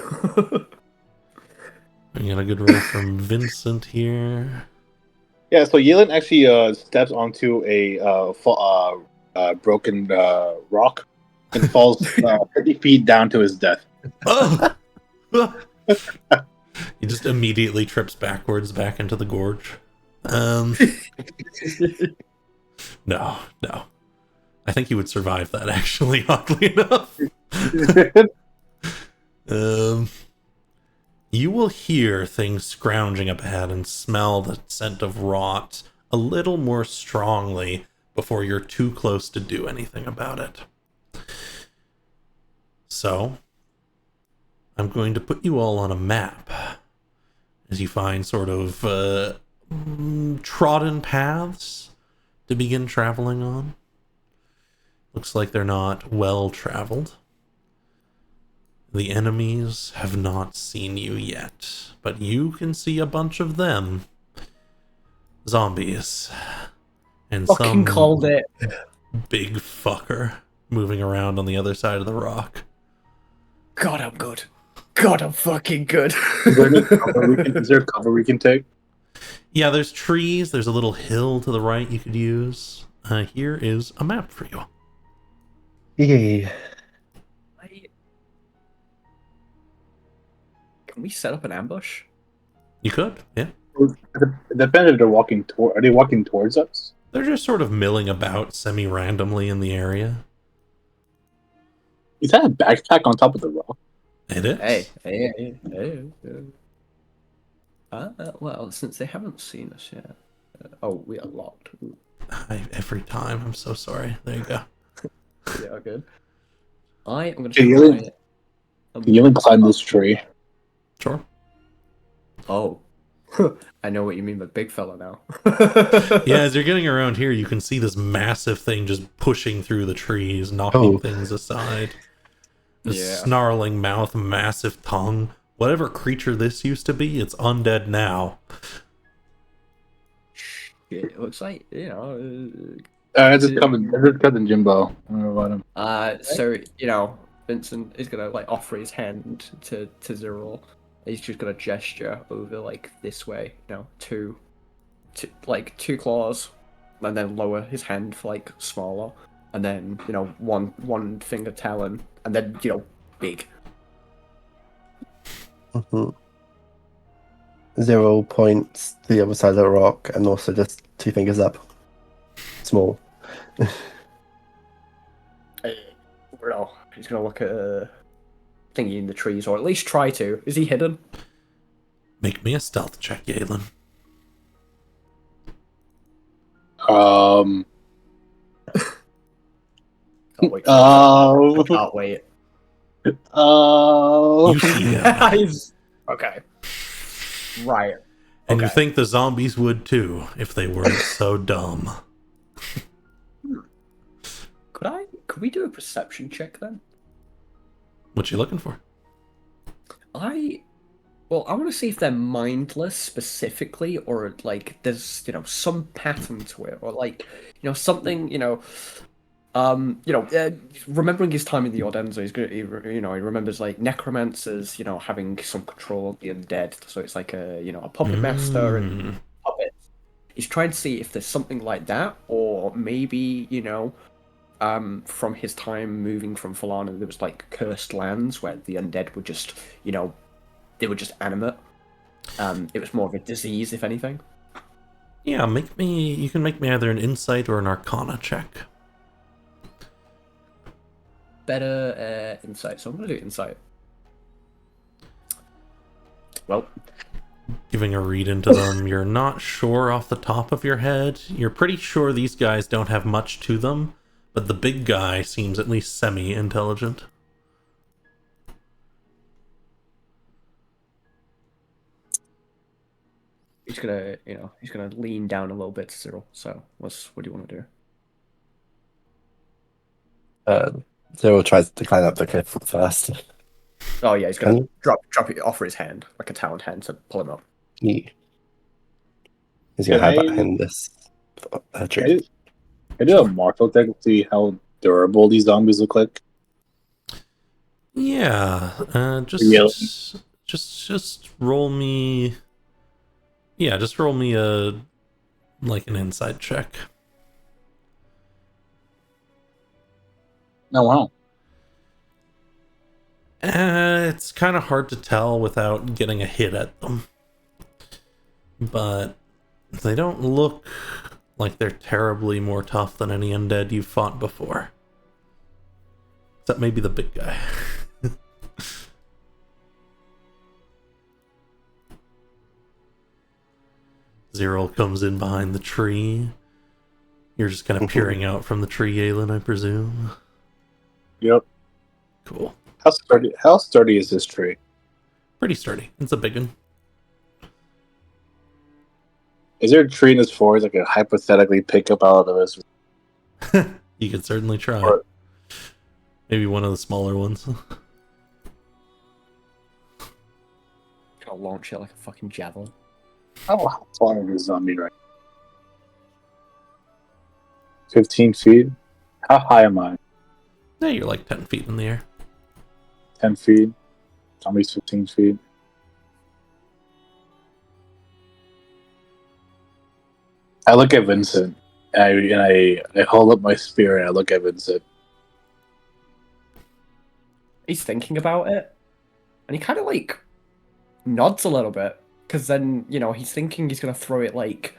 I got a good roll from Vincent here. Yeah, so Yelan actually steps onto a broken rock and falls 50 feet down to his death. Oh! He just immediately trips backwards back into the gorge. No. I think he would survive that, actually, oddly enough. You will hear things scrounging up ahead and smell the scent of rot a little more strongly before you're too close to do anything about it. So, I'm going to put you all on a map as you find sort of trodden paths to begin traveling on. Looks like they're not well traveled. The enemies have not seen you yet, but you can see a bunch of them. Zombies. And Fucking some called it. big fucker moving around on the other side of the rock. God, I'm good. God, I'm fucking good. Is there cover we can take? Yeah, there's trees. There's a little hill to the right you could use. Here is a map for you. Yeah. Can we set up an ambush? You could, yeah. It depends if they're walking toward. Are they walking towards us? They're just sort of milling about semi-randomly in the area. Is that a backpack on top of the rock? It is. Hey. Well, since they haven't seen us yet. We are locked. Ooh. Every time. I'm so sorry. There you go. Yeah, good. I am going Can to you try even- it. Can you even climb this tree? Sure. Oh. I know what you mean by big fella now. Yeah, as you're getting around here, you can see this massive thing just pushing through the trees, knocking Oh. things aside. This Yeah. snarling mouth, massive tongue. Whatever creature this used to be, it's undead now. Shit, it looks like, you know. That's his cousin Jimbo. I don't know about him. So, you know, Vincent is gonna like offer his hand to Zerul. He's just gonna gesture over like this way, you know, two claws, and then lower his hand for like smaller, and then you know one finger talon, and then you know big. Mhm. Zero points to the other side of the rock, and also just 2 fingers up. Small. Well, he's gonna look at thingy in the trees, or at least try to. Is he hidden? Make me a stealth check, Galen. Can't wait. Oh. Can't wait. Oh. You see him, He's- okay. Right. and you okay. think the zombies would too, if they weren't so dumb. Could we do a perception check then? What you looking for? I want to see if they're mindless specifically, or like there's some pattern to it, or like something remembering his time in the Ordenza, he remembers like necromancers having some control of the undead, so it's like a puppet master and puppets. He's trying to see if there's something like that, or maybe from his time moving from Falana, there was like cursed lands where the undead were just they were just animate. It was more of a disease, if anything. Yeah, you can make me either an insight or an arcana check. Better insight, so I'm gonna do insight. Well, Giving a read into them, you're not sure off the top of your head. You're pretty sure these guys don't have much to them, but the big guy seems at least semi-intelligent. he's gonna lean down a little bit to Cyril. So what do you want to do? Zero tries to climb up the cliff first. Oh yeah, he's gonna Can drop it, offer his hand, like a talent hand, to pull him up. He's gonna Can hide I- behind this I tree. do a martial check to see how durable these zombies look like. Yeah, Really? just roll me. Yeah, just roll me an inside check. Oh wow. It's kind of hard to tell without getting a hit at them, but they don't look like they're terribly more tough than any undead you've fought before. Except maybe the big guy. Zero comes in behind the tree. You're just kind of peering out from the tree, Aelin, I presume. Yep. Cool. How sturdy is this tree? Pretty sturdy. It's a big one. Is there a tree in this forest I could hypothetically pick up out of this? You could certainly try. Or- Maybe one of the smaller ones. Gonna launch it like a fucking javelin. How far is this zombie right? 15 feet? How high am I? Yeah, you're like 10 feet in the air. 10 feet? Zombie's 15 feet. I look at Vincent and I hold up my spear and I look at Vincent. He's thinking about it, and he kind of like nods a little bit, because then he's thinking he's gonna throw it like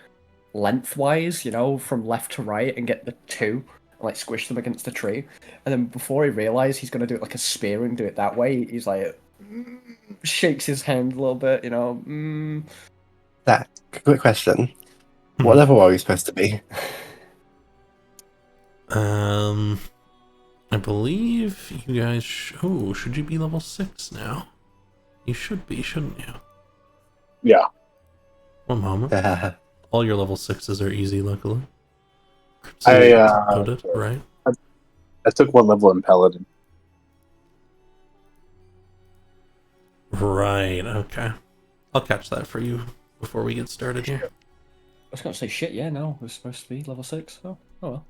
lengthwise, from left to right, and get the two, and like squish them against the tree. And then before he realizes he's gonna do it like a spear and do it that way, he's like shakes his hand a little bit, That quick question. What level are we supposed to be? I believe you guys. Oh, should you be level 6 now? You should be, shouldn't you? Yeah. One moment. All your level 6s are easy, luckily. I Noted, right? I took one level in Paladin. Right, okay. I'll catch that for you before we get started here. I was going to say, shit, yeah, no, it was supposed to be level 6. Oh well.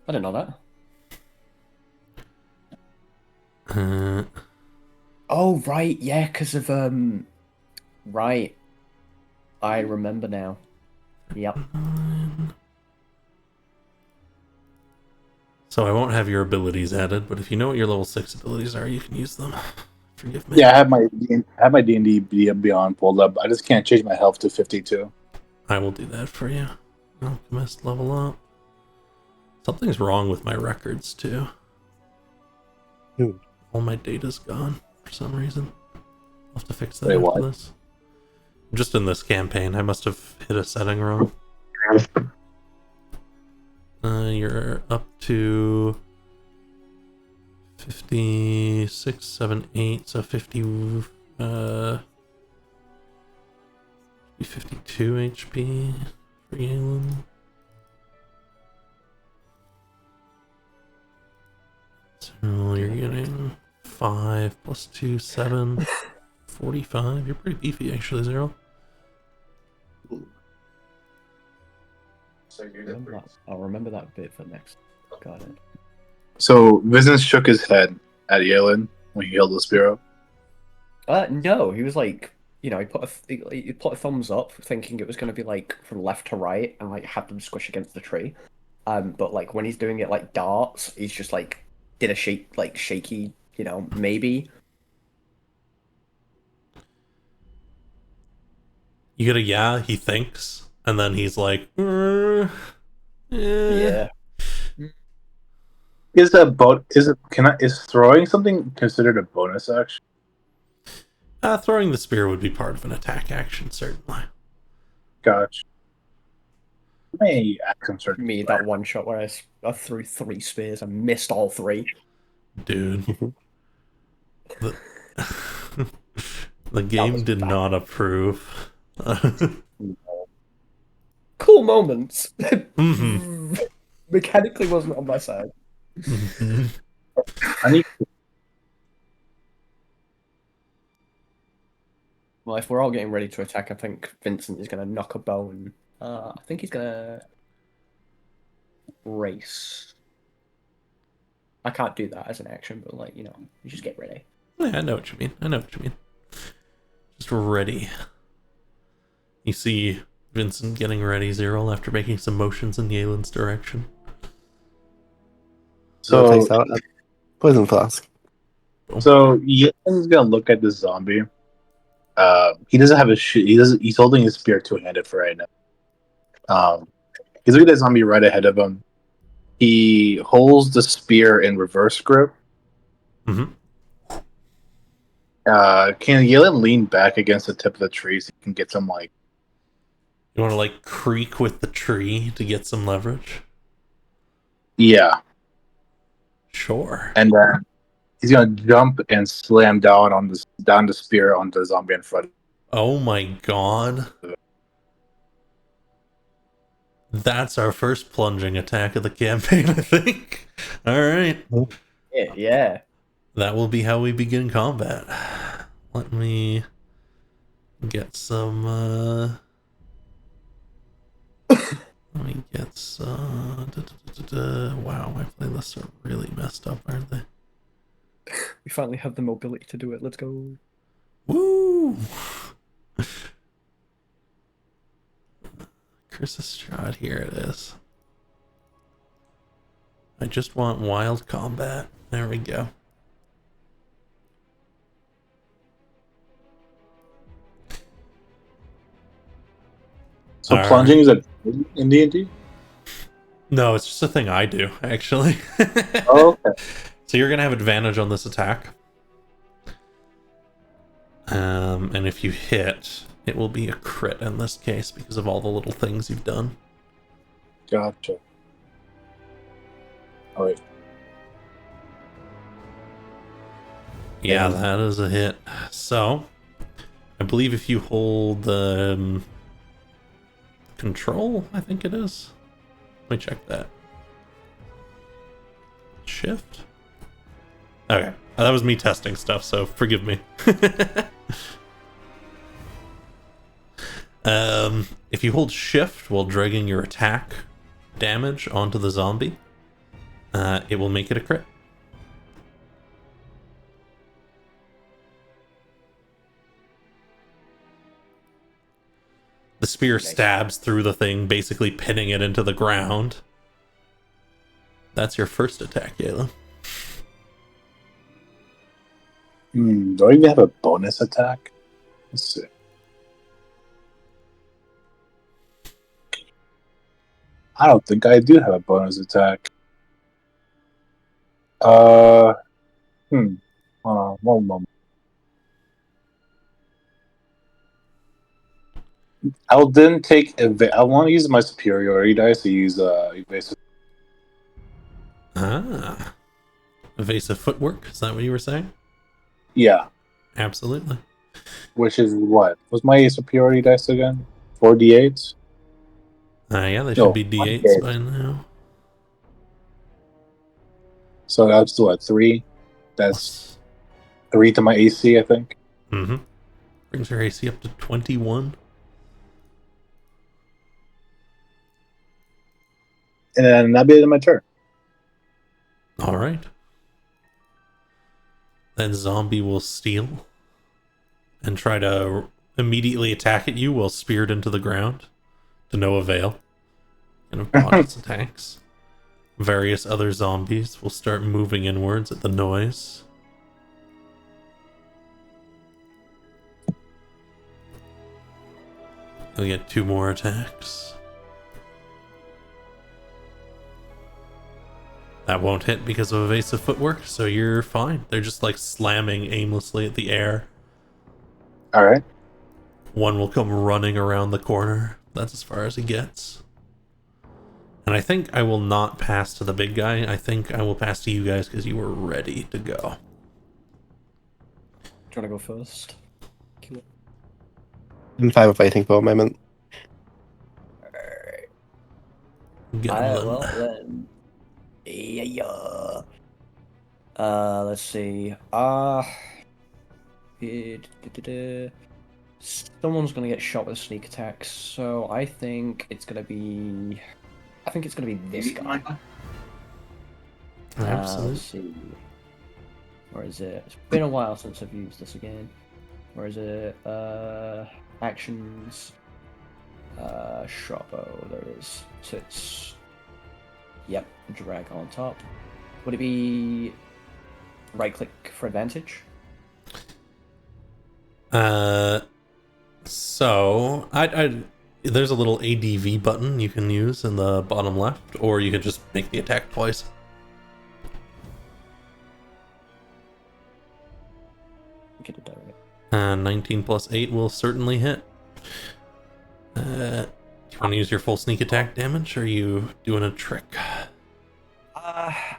I didn't know that. Oh, right, yeah, because of, right. I remember now. Yep. So I won't have your abilities added, but if you know what your level 6 abilities are, you can use them. Forgive me. Yeah, I have my D&D Beyond pulled up. I just can't change my health to 52. I will do that for you. Alchemist level up. Something's wrong with my records, too. All my data's gone for some reason. I'll have to fix that Wait, after what? this. Just in this campaign, I must have hit a setting wrong. You're up to 56, 7, 8, so 50, 52 HP for Yalen. So you're getting 5 plus 2, 7, 45. You're pretty beefy, actually, Zero. I'll remember that bit for next. Got it. So Vincent shook his head at Yalen when he held the spear up. No, he was like, he put a thumbs up, thinking it was going to be like from left to right, and like have them squish against the tree. But like when he's doing it like darts, he's just like did a shaky, maybe. You get a yeah, he thinks, and then he's like, Yeah. Is throwing something considered a bonus action? Throwing the spear would be part of an attack action, certainly. Gotcha. May action certain. Me, that one shot where I threw 3 spears and missed all 3. Dude. The game did not approve. Cool moments. Mm-hmm. Mechanically wasn't on my side. Mm-hmm. I need. Well, if we're all getting ready to attack, I think Vincent is going to knock a bone. I think he's going to race. I can't do that as an action, but you just get ready. Yeah, I know what you mean. Just ready. You see Vincent getting ready, Zero, after making some motions in Yalen's direction. So takes out a poison flask. So Yalen's gonna look at the zombie. He doesn't have he's holding his spear two-handed for right now. He's looking at the zombie right ahead of him. He holds the spear in reverse grip. Mm-hmm. Can Yalen lean back against the tip of the tree so he can get some You want to creak with the tree to get some leverage? Yeah. Sure. And then he's gonna jump and slam down the spear on the zombie in front. Oh my god. That's our first plunging attack of the campaign, I think. Alright. Yeah. That will be how we begin combat. Let me get some, let me get some... Wow, my playlists are really messed up, aren't they? We finally have the mobility to do it. Let's go. Woo! Chris's shot, here it is. I just want wild combat. There we go. So All plunging right. is in D&D? No, it's just a thing I do, actually. Oh, okay. So you're gonna have advantage on this attack. And if you hit, it will be a crit in this case because of all the little things you've done. Gotcha. Oh, wait. Yeah, that is a hit. So, I believe if you hold control, I think it is. Let me check that. Shift? Okay. That was me testing stuff, so forgive me. If you hold shift while dragging your attack damage onto the zombie, it will make it a crit. The spear stabs through the thing, basically pinning it into the ground. That's your first attack, Galen. Do I even have a bonus attack? Let's see. I don't think I do have a bonus attack. Hold on, one moment. I want to use my superiority dice to use evasive. Ah. Evasive footwork, is that what you were saying? Yeah, Absolutely. which is what? Was my superiority dice again? 4d8s? Yeah, they No, should be d8s by now. So that's what, 3? That's 3 to my AC, I think. Mm-hmm. Brings your AC up to 21. And then that'll be it in my turn. All right. Then zombie will steal and try to immediately attack at you while speared into the ground to no avail. Kind of dodge its attacks. Various other zombies will start moving inwards at the noise. You'll get 2 more attacks. That won't hit because of evasive footwork, so you're fine. They're just like slamming aimlessly at the air. Alright. One will come running around the corner. That's as far as he gets. And I think I will not pass to the big guy. I think I will pass to you guys because you were ready to go. Do you want to go first? I'm fine with waiting for a moment. Get him then. Well then. Yeah. Let's see. Someone's gonna get shot with a sneak attack, so I think it's gonna be this guy. Absolutely. Let's see. Where is it? It's been a while since I've used this again. Where is it? Actions. Sharpo, there it is. So it's. Yep, drag on top. Would it be right click for advantage? So I there's a little ADV button you can use in the bottom left, or you can just make the attack twice. Get it direct. 19 plus 8 will certainly hit. Do you want to use your full sneak attack damage, or are you doing a trick?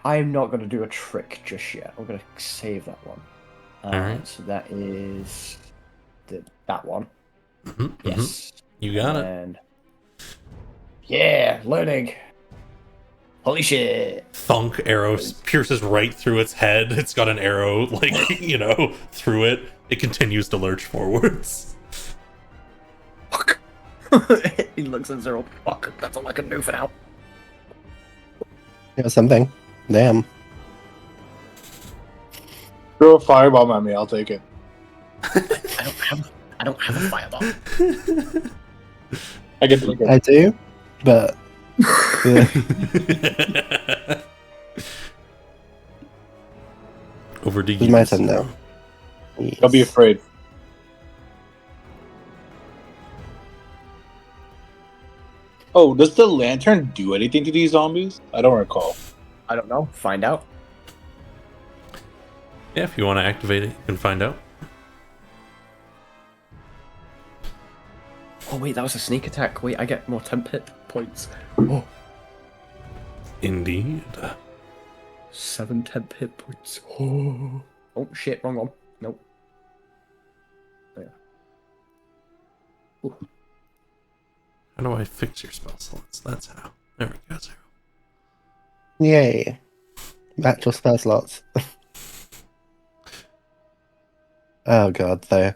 I'm not going to do a trick just yet. I'm going to save that one. Alright. So that is that one. Mm-hmm, Yes. You got it. And yeah, learning. Holy shit. Thunk arrow pierces right through its head. It's got an arrow, like, through it. It continues to lurch forwards. Fuck. He looks at Zero. Fuck, that's all I can do for now. Yeah, something. Damn. Throw a firebomb at me, I'll take it. I don't have a fireball. I get to I do, but Over to it's you. my turn now. Yes. Don't be afraid. Oh, does the lantern do anything to these zombies? I don't recall. I don't know. Find out. Yeah, if you want to activate it, you can find out. Oh wait, that was a sneak attack. Wait, I get more temp hit points. Oh. Indeed. 7 temp hit points. Oh shit, wrong one. Nope. How do I fix your spell slots? That's how. There we go, Zero. Yay. Actual spell slots. Oh god, though.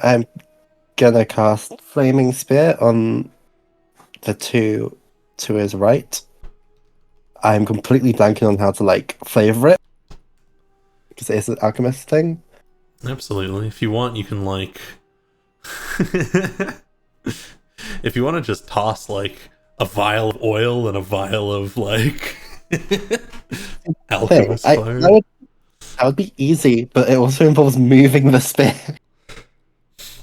I'm gonna cast Flaming Spear on the two to his right. I'm completely blanking on how to, like, flavor it. Because it is an alchemist thing. Absolutely. If you want, you can, like... if you want to just toss, like, a vial of oil and a vial of, like... alchemist fire. That would be easy, but it also involves moving the spear.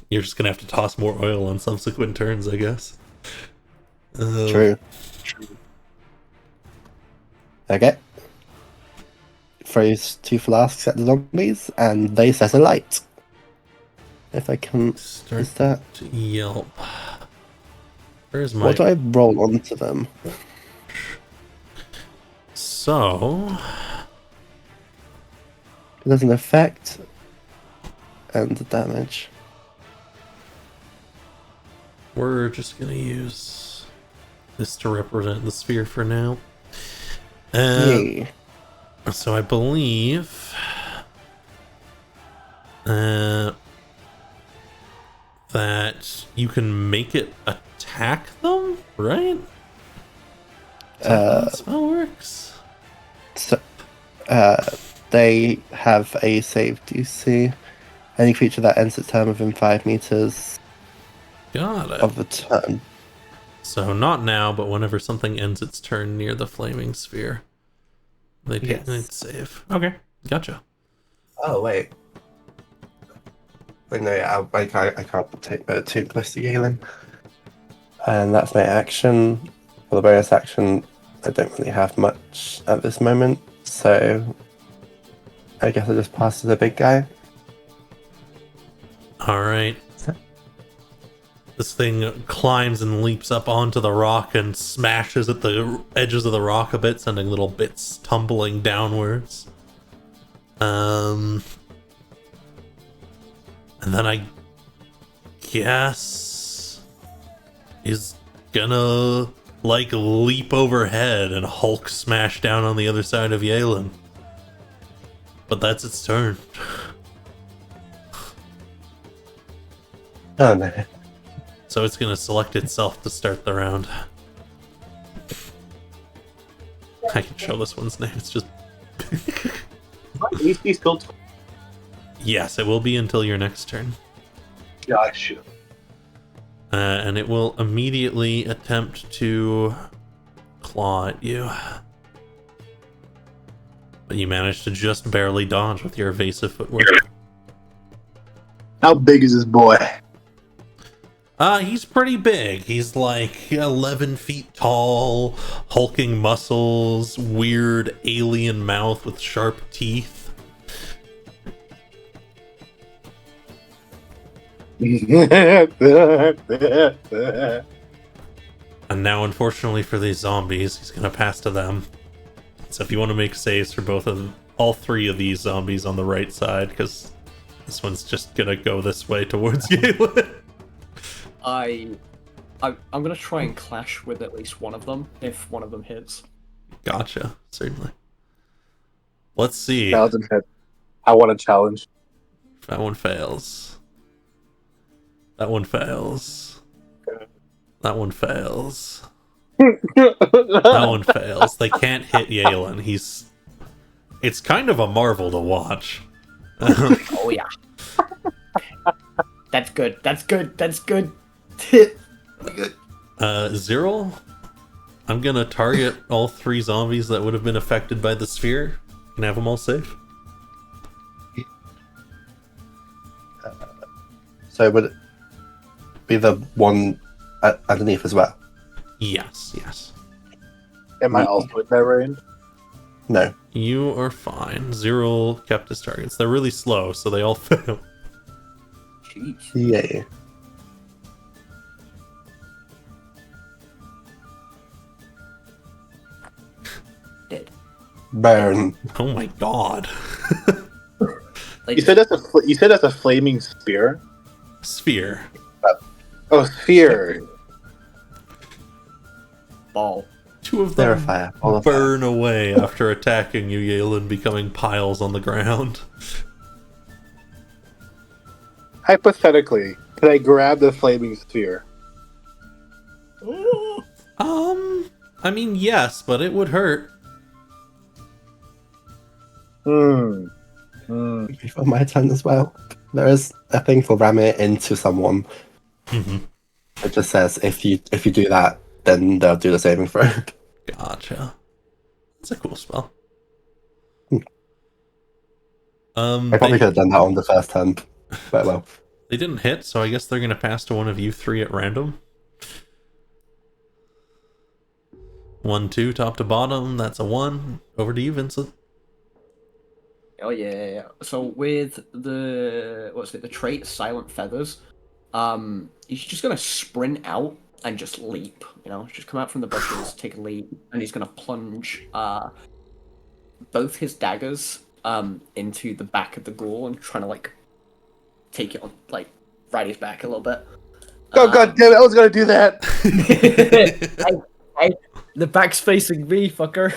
You're just gonna have to toss more oil on subsequent turns, I guess. True. Okay. Throws 2 flasks at the zombies, and they set alight. If I can... Start Is that... to yelp. Where's my... What do I roll onto them? So... There's an effect and the damage. We're just gonna use this to represent the sphere for now. Yay. So I believe that you can make it attack them, right? Is that how the spell works? So, they have a save DC. Any creature that ends its turn within 5 meters Got it. of the turn. So not now, but whenever something ends its turn near the flaming sphere, they take Yes. a save. Okay, gotcha. Oh, wait. Wait, no, yeah, I can't take too close to Galen. And that's my action. For the bonus action, I don't really have much at this moment, so I guess I just pass to the big guy. All right. This thing climbs and leaps up onto the rock and smashes at the edges of the rock a bit, sending little bits tumbling downwards. And then I guess is gonna like leap overhead and Hulk smash down on the other side of Yalen. But that's its turn. Oh no. So it's gonna select itself to start the round. I can show this one's name, it's just... AC still Yes, it will be until your next turn. Gotcha. And it will immediately attempt to claw at you. But you managed to just barely dodge with your evasive footwork. How big is this boy? He's pretty big. He's like 11 feet tall, hulking muscles, weird alien mouth with sharp teeth. And now, unfortunately for these zombies, he's gonna pass to them. So if you want to make saves for all three of these zombies on the right side, because this one's just gonna go this way towards Galen. I'm gonna try and clash with at least one of them if one of them hits. Gotcha, certainly. Let's see. Paladin hit. I want a challenge. That one fails. That one fails. That one fails. That one fails. They can't hit Yalen. It's kind of a marvel to watch. Oh yeah. That's good. That's good. That's good. Zero, I'm gonna target all three zombies that would have been affected by the sphere and have them all safe. So would it be the one underneath as well? Yes, yes. Am I also in that range? No. You are fine. Zero kept his targets. They're really slow, so they all fail. Jeez. Yay. Dead. Burn. Oh my god. Like, You said that's a flaming spear. Sphere. Oh, sphere. ball. Two of They're a them fire. All of fire. burn away after attacking you, Yalen, becoming piles on the ground. Hypothetically, can I grab the flaming sphere? I mean, yes, but it would hurt. Before my turn as well. There is a thing for ram it into someone. Mhm. It just says if you do that, then they'll do the saving throw. Gotcha. That's a cool spell. I probably They, could have done that on the first turn, but well. they didn't hit, so I guess they're gonna pass to one of you three at random. 1, 2, top to bottom. That's a 1. Over to you, Vincent. Oh yeah. So with the the trait Silent Feathers, he's just gonna sprint out and just leap. Just come out from the bushes, take a leap, and he's gonna plunge both his daggers into the back of the ghoul and trying to like take it on, like ride his back a little bit. Oh god damn it! I was gonna do that. Hey, the back's facing me, fucker.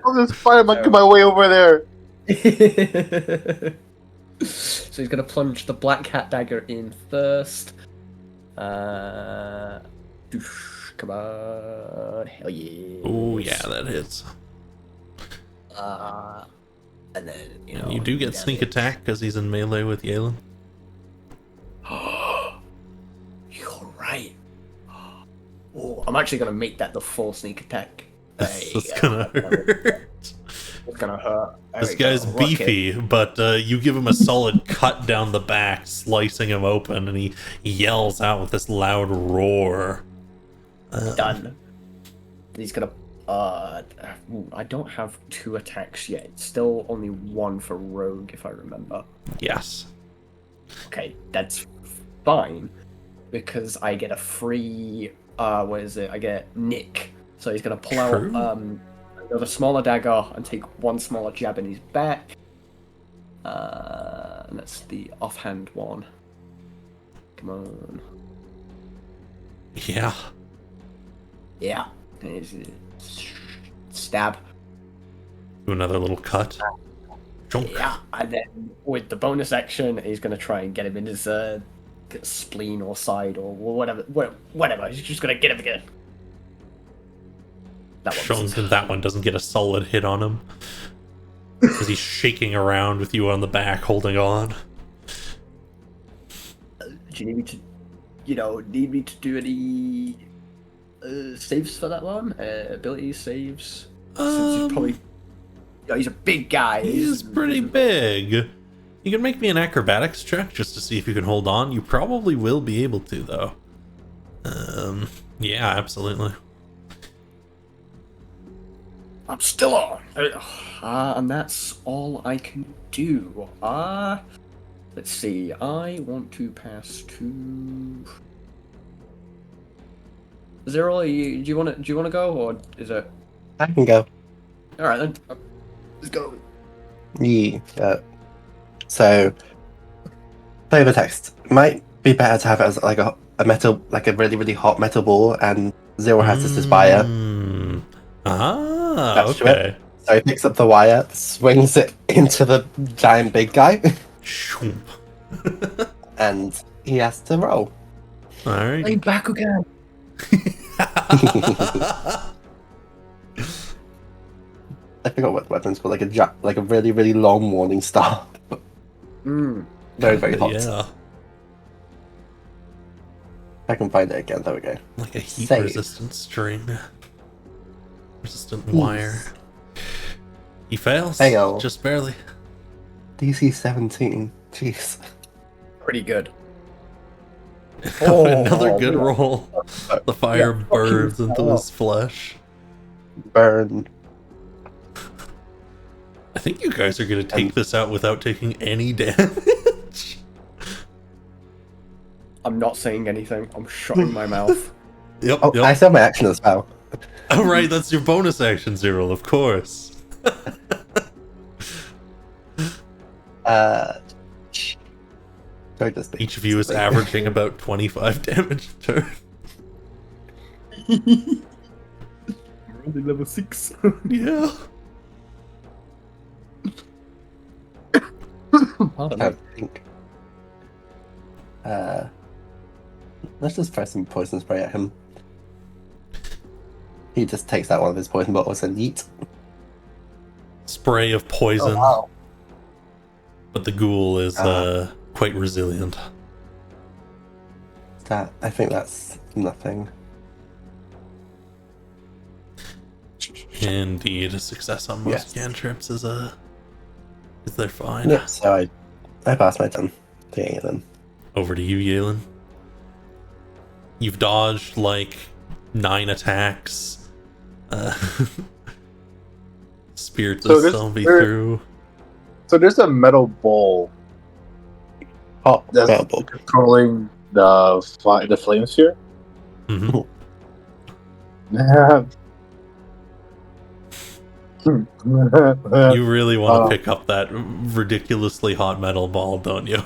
I'll just fire my way over there. So he's gonna plunge the black cat dagger in first. Come on, hell yeah! Oh yeah, that hits. And then And you do get sneak attack because he's in melee with Yalen. You're right. Oh, I'm actually gonna make that the full sneak attack. This is gonna hurt. It's gonna hurt. There This we go. guy's Rock beefy, but you give him a solid cut down the back, slicing him open, and he yells out with this loud roar. it. Done. He's gonna. I don't have 2 attacks yet. It's still only 1 for rogue, if I remember. Yes. Okay, that's fine because I get a free. I get Nick. So he's gonna pull out True. another smaller dagger and take 1 smaller jab in his back. And that's the offhand one. Come on. Yeah. Yeah. Stab. Do another little cut. Chunk. Yeah. And then with the bonus action, he's gonna try and get him in his spleen or side or whatever. Whatever. He's just gonna get him again. That one's- Chunk, and that one doesn't get a solid hit on him. Because he's shaking around with you on the back, holding on. Do you need me to do any saves for that one? Ability saves? Since he's probably... he's a big guy. He's pretty big. You can make me an acrobatics check just to see if you can hold on. You probably will be able to, though. Yeah, absolutely. I'm still on. And that's all I can do. Let's see. I want to pass to Zero. Do you want to go, or is it? I can go. All right then. Let's go. Yeah. So, flavor text might be better to have it as like a metal, like a really really hot metal ball, and Zero has this wire. Attached to it. Okay. So he picks up the wire, swings it into the giant big guy, Shoom. and he has to roll. Alright. Play back again. I forgot what the weapon's called, like a really really long warning star. Very very hot. Yeah. I can find it again. There we go. Like a heat Save. resistant string. Resistant wire. He fails. Fail. Just barely. DC 17. Jeez. Pretty good. Another good yeah. roll. The fire Yeah, burns fucking into hell. his flesh. Burn. I think you guys are going to take this out without taking any damage. I'm not saying anything. I'm shutting my mouth. Yep, Oh, yep. I still have my action as well. Oh, right, that's your bonus action, Zero, of course. Don't just be Each of you is averaging about 25 damage a turn. We're only level 6. Yeah. I think. Let's just throw some poison spray at him. He just takes out one of his poison bottles and yeet. Spray of poison, Oh, wow. but the ghoul is quite resilient. I think that's nothing. Indeed, a success on most Yes. cantrips is they're fine. Yep, so I passed my turn. Taking it then. Over to you, Yalen. You've dodged like 9 attacks. Spirit So this this- zombie there- through. So there's a metal bowl Oh, that's well, controlling the flame sphere. Mhm. You really want to pick up that ridiculously hot metal ball, don't you?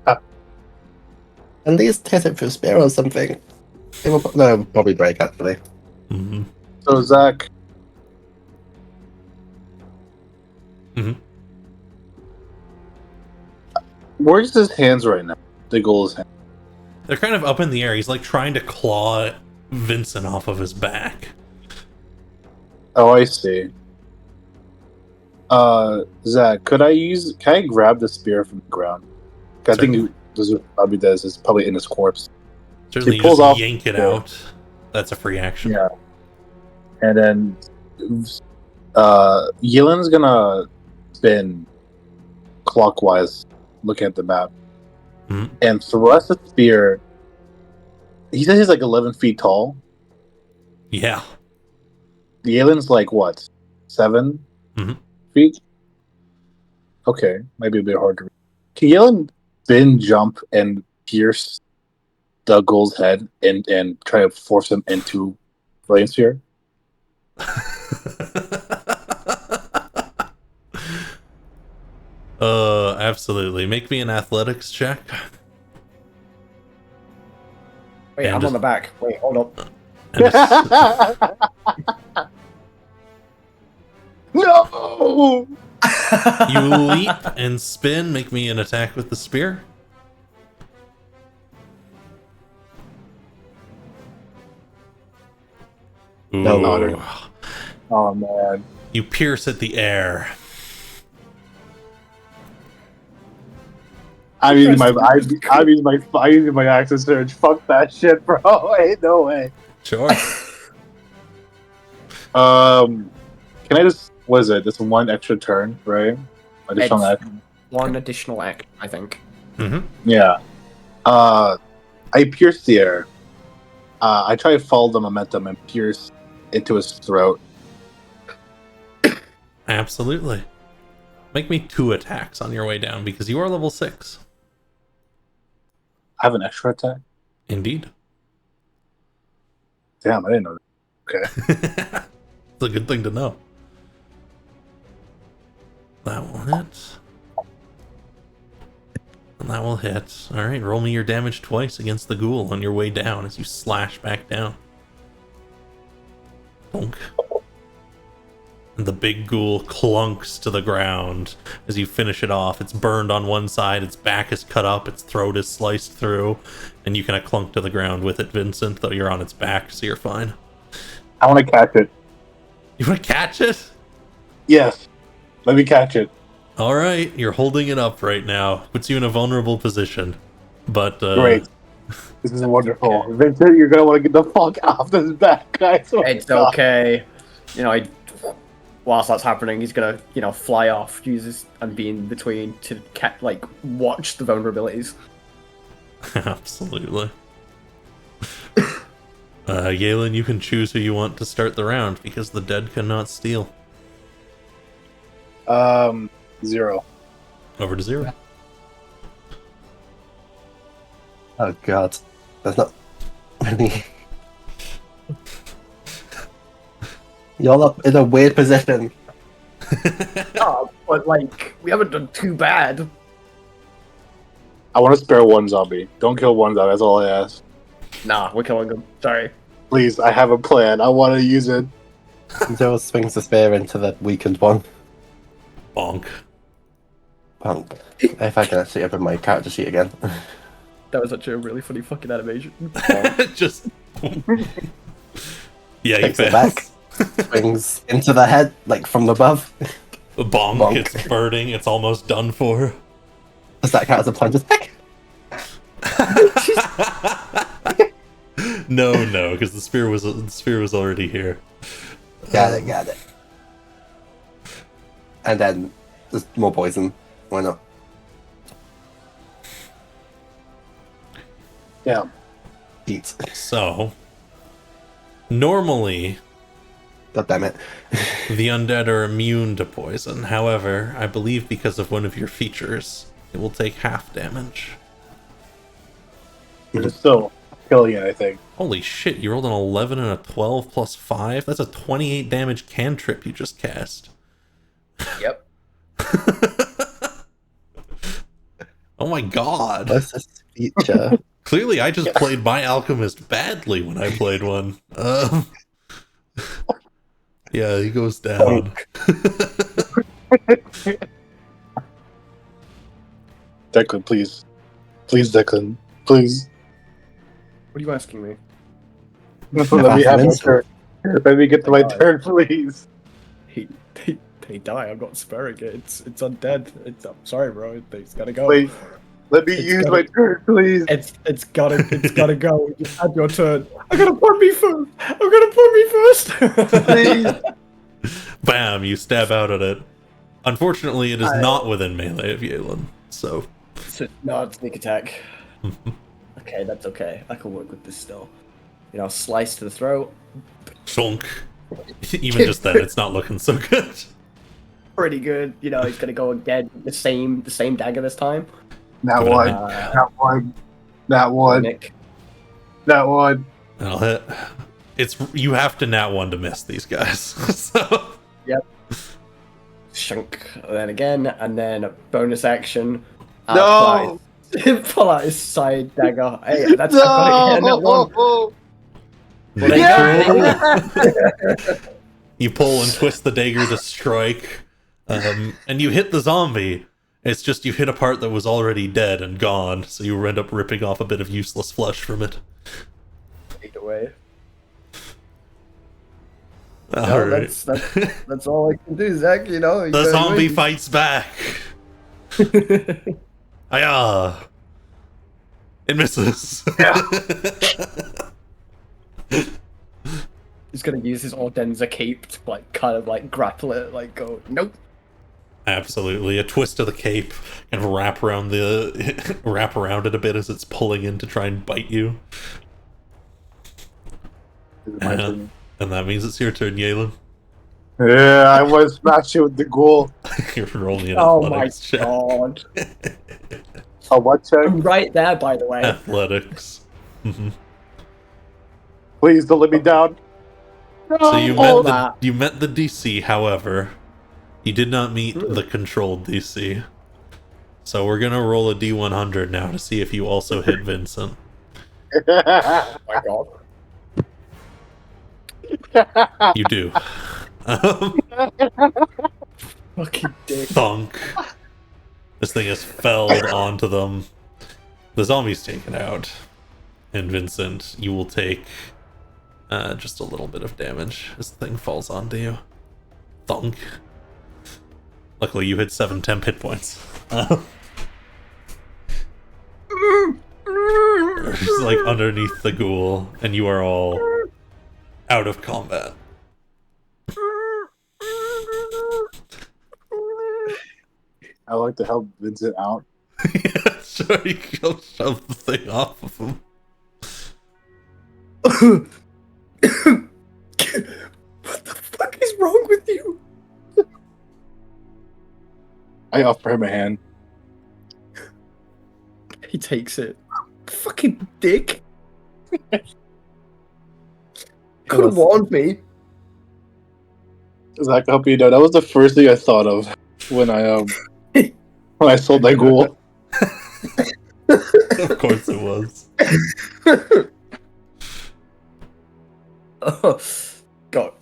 at least test it through spear or something. It will probably break actually. Mhm. So Zach, where's his hands right now? The ghoul's hand. They're kind of up in the air. He's like trying to claw Vincent off of his back. Oh, I see. Zach, can I grab the spear from the ground? I think this is probably does. It's probably in his corpse. Certainly, He you pulls just off- yank it yeah. out. That's a free action. Yeah. And then, Yelen's gonna spin clockwise, looking at the map, Mhm. and thrust the spear. He says he's like 11 feet tall. Yeah. Yelen's like what, 7 Mhm. feet? Okay, might be a bit hard to read. Can Yelen spin, jump, and pierce the ghoul's head and try to force him into flame sphere? Absolutely. Make me an athletics check. Wait, And I'm just- on the back. Wait, hold up. And No! you leap and spin. Make me an attack with the spear. No. Ooh. Oh man. You pierce at the air. I'm using my access surge. Fuck that shit, bro. Ain't no way. Sure. Can I just what is it? Just one extra turn, right? Additional It's- action. One additional act, I think. Mm-hmm. Yeah. I pierce the air. I try to follow the momentum and pierce into his throat. Absolutely. Make me 2 attacks on your way down because you are level 6. I have an extra attack. Indeed. Damn, I didn't know that. It's a good thing to know. That will hit. And that will hit. Alright, roll me your damage twice against the ghoul on your way down as you slash back down. Bonk. And the big ghoul clunks to the ground as you finish it off. It's burned on one side, its back is cut up, its throat is sliced through, and you kind of clunk to the ground with it, Vincent, though you're on its back, so you're fine. I want to catch it. You want to catch it? Yes. Let me catch it. Alright, you're holding it up right now. Puts you in a vulnerable position. But, Great. This is wonderful. Vincent, you're gonna want to get the fuck off this back, guys. It's okay. You know, whilst that's happening, he's gonna, fly off, and be in between to watch the vulnerabilities. Absolutely. Galen, you can choose who you want to start the round because the dead cannot steal. 0. Over to 0. Oh god. That's not really. You're up in a weird position. No, but like we haven't done too bad. I want to spare one zombie. Don't kill one zombie. That's all I ask. Nah, we're killing them. Sorry. Please, I have a plan. I want to use it. Zero swings the spear into the weakened one. Bonk. Punk. If I can actually open my character sheet again. That was actually a really funny fucking animation. Just. Yeah, he Takes it fails. back. Swings into the head, like from above. Bonk, Bonk. it's burning, it's almost done for. Does that count as a plunge attack? No, because the spear was already here. Got it. And then there's more poison. Why not? Yeah. Eat. So, normally God damn it. the undead are immune to poison. However, I believe because of one of your features, it will take half damage. But it's still killing it, I think. Holy shit, you rolled an 11 and a 12 plus 5? That's a 28 damage cantrip you just cast. Yep. Oh my god. What's this feature? Clearly I just played my alchemist badly when I played one. Yeah, he goes down. Declan, please. Please, Declan. Please. What are you asking me? Let me have my Instant. turn. Let me get to my turn, please. They die. I'm not sparing it. It's undead. I'm sorry, bro. It's gotta go. Please. Let me It's use gotta- my turn, please. It's gotta go. You just had your turn. I'm gonna put me first. Please. Bam, you stab out at it. Unfortunately, it is not within melee of Yalen, so... No, it's sneak attack. Okay, that's okay. I can work with this still. You know, slice to the throat. Shunk. Even just then, it's not looking so good. Pretty good. You know, he's gonna go again. The same dagger this time. That Give it a one. hit. That one. That one. Nick. That one. That'll hit. You have to nat one to miss these guys. So Shunk. And then again, and then a bonus action. No! Pull out his side dagger. Hey, that's I've got it here. That one. No! Well, there you go. you pull and twist the dagger to strike, and you hit the zombie. It's just you hit a part that was already dead and gone, so you end up ripping off a bit of useless flesh from it. Either way. Alright. That's all I can do, Zach. You know. you The gotta zombie win. fights back. Aya! It misses. He's gonna use his Ordenza cape to kind of grapple it, go nope. Absolutely, a twist of the cape and wrap around it a bit as it's pulling in to try and bite you. This is my turn. And that means it's your turn, Yalen. Yeah, I want to smash it with the ghoul. You're rolling an Oh my athletics check. god! Oh, what check? I'm right there, by the way. Athletics. Mhm. Please don't let me down. So you Oh, met the DC, however, you did not meet the controlled DC. So we're gonna roll a D100 now to see if you also hit Vincent. Oh my god. You do. Fucking dick. Thunk. This thing has felled onto them. The zombie's taken out. And Vincent, you will take just a little bit of damage as the thing falls onto you. Thunk. Luckily, you hit 7 temp hit points. Just like underneath the ghoul, and you are all out of combat. I like to help Vincent out. Yeah, sure, you can go shove the thing off of him. What the fuck is wrong with you? I offer him a hand. He takes it. Fucking dick. Could have warned me. Zach, I hope you know that was the first thing I thought of when I sold my ghoul. Of course it was. Oh, God,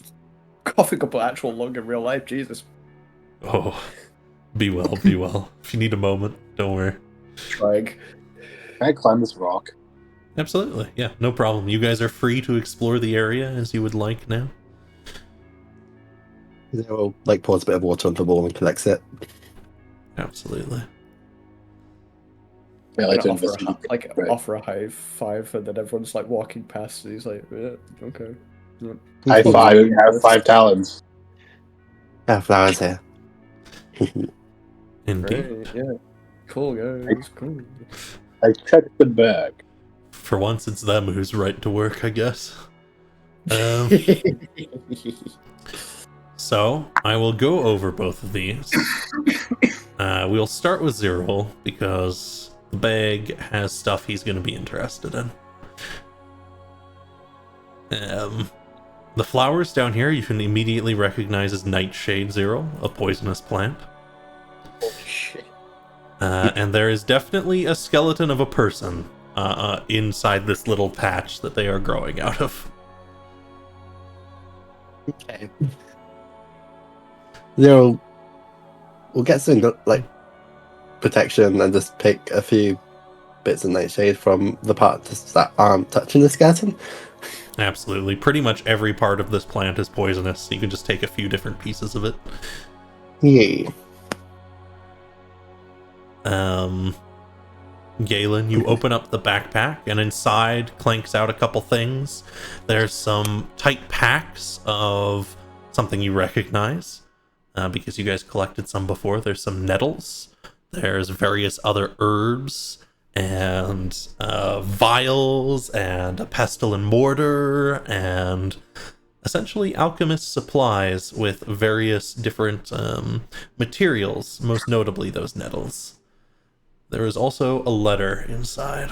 coughing up an actual lung in real life, Jesus. Oh, be well, be well. If you need a moment, don't worry. Trying. Can I climb this rock? Absolutely, yeah, no problem. You guys are free to explore the area as you would like now. Zero like pours a bit of water on the wall and collects it. Absolutely. Yeah, I like to Offer investigate. Right. offer a high five, and then everyone's like walking past, and he's like, yeah, okay. High five. You have 5 talons. Ah, flowers here. Indeed. Right, yeah. Cool, guys. Cool. I checked the bag. For once, it's them who's right to work, I guess. So, I will go over both of these. We'll start with Zero, because the bag has stuff he's going to be interested in. The flowers down here you can immediately recognize as Nightshade Zero, a poisonous plant. Holy shit. And there is definitely a skeleton of a person inside this little patch that they are growing out of. Okay. Zero will get some like protection and just pick a few bits of nightshade from the parts that aren't touching the skeleton. Absolutely. Pretty much every part of this plant is poisonous. So you can just take a few different pieces of it. Yeah. Galen, you open up the backpack, and inside clanks out a couple things. There's some tight packs of something you recognize, because you guys collected some before. There's some nettles. There's various other herbs, and vials, and a pestle and mortar, and essentially alchemist supplies with various different materials, most notably those nettles. There is also a letter inside.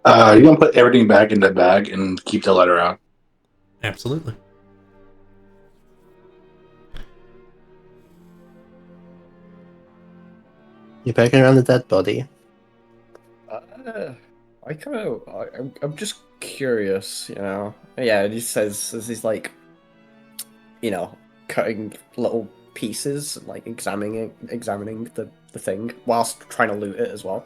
You're gonna put everything back in the bag and keep the letter out. Absolutely. You're poking around the dead body. I'm just curious, you know. Yeah, he says as he's like, you know, cutting little pieces, like examining the thing whilst trying to loot it as well.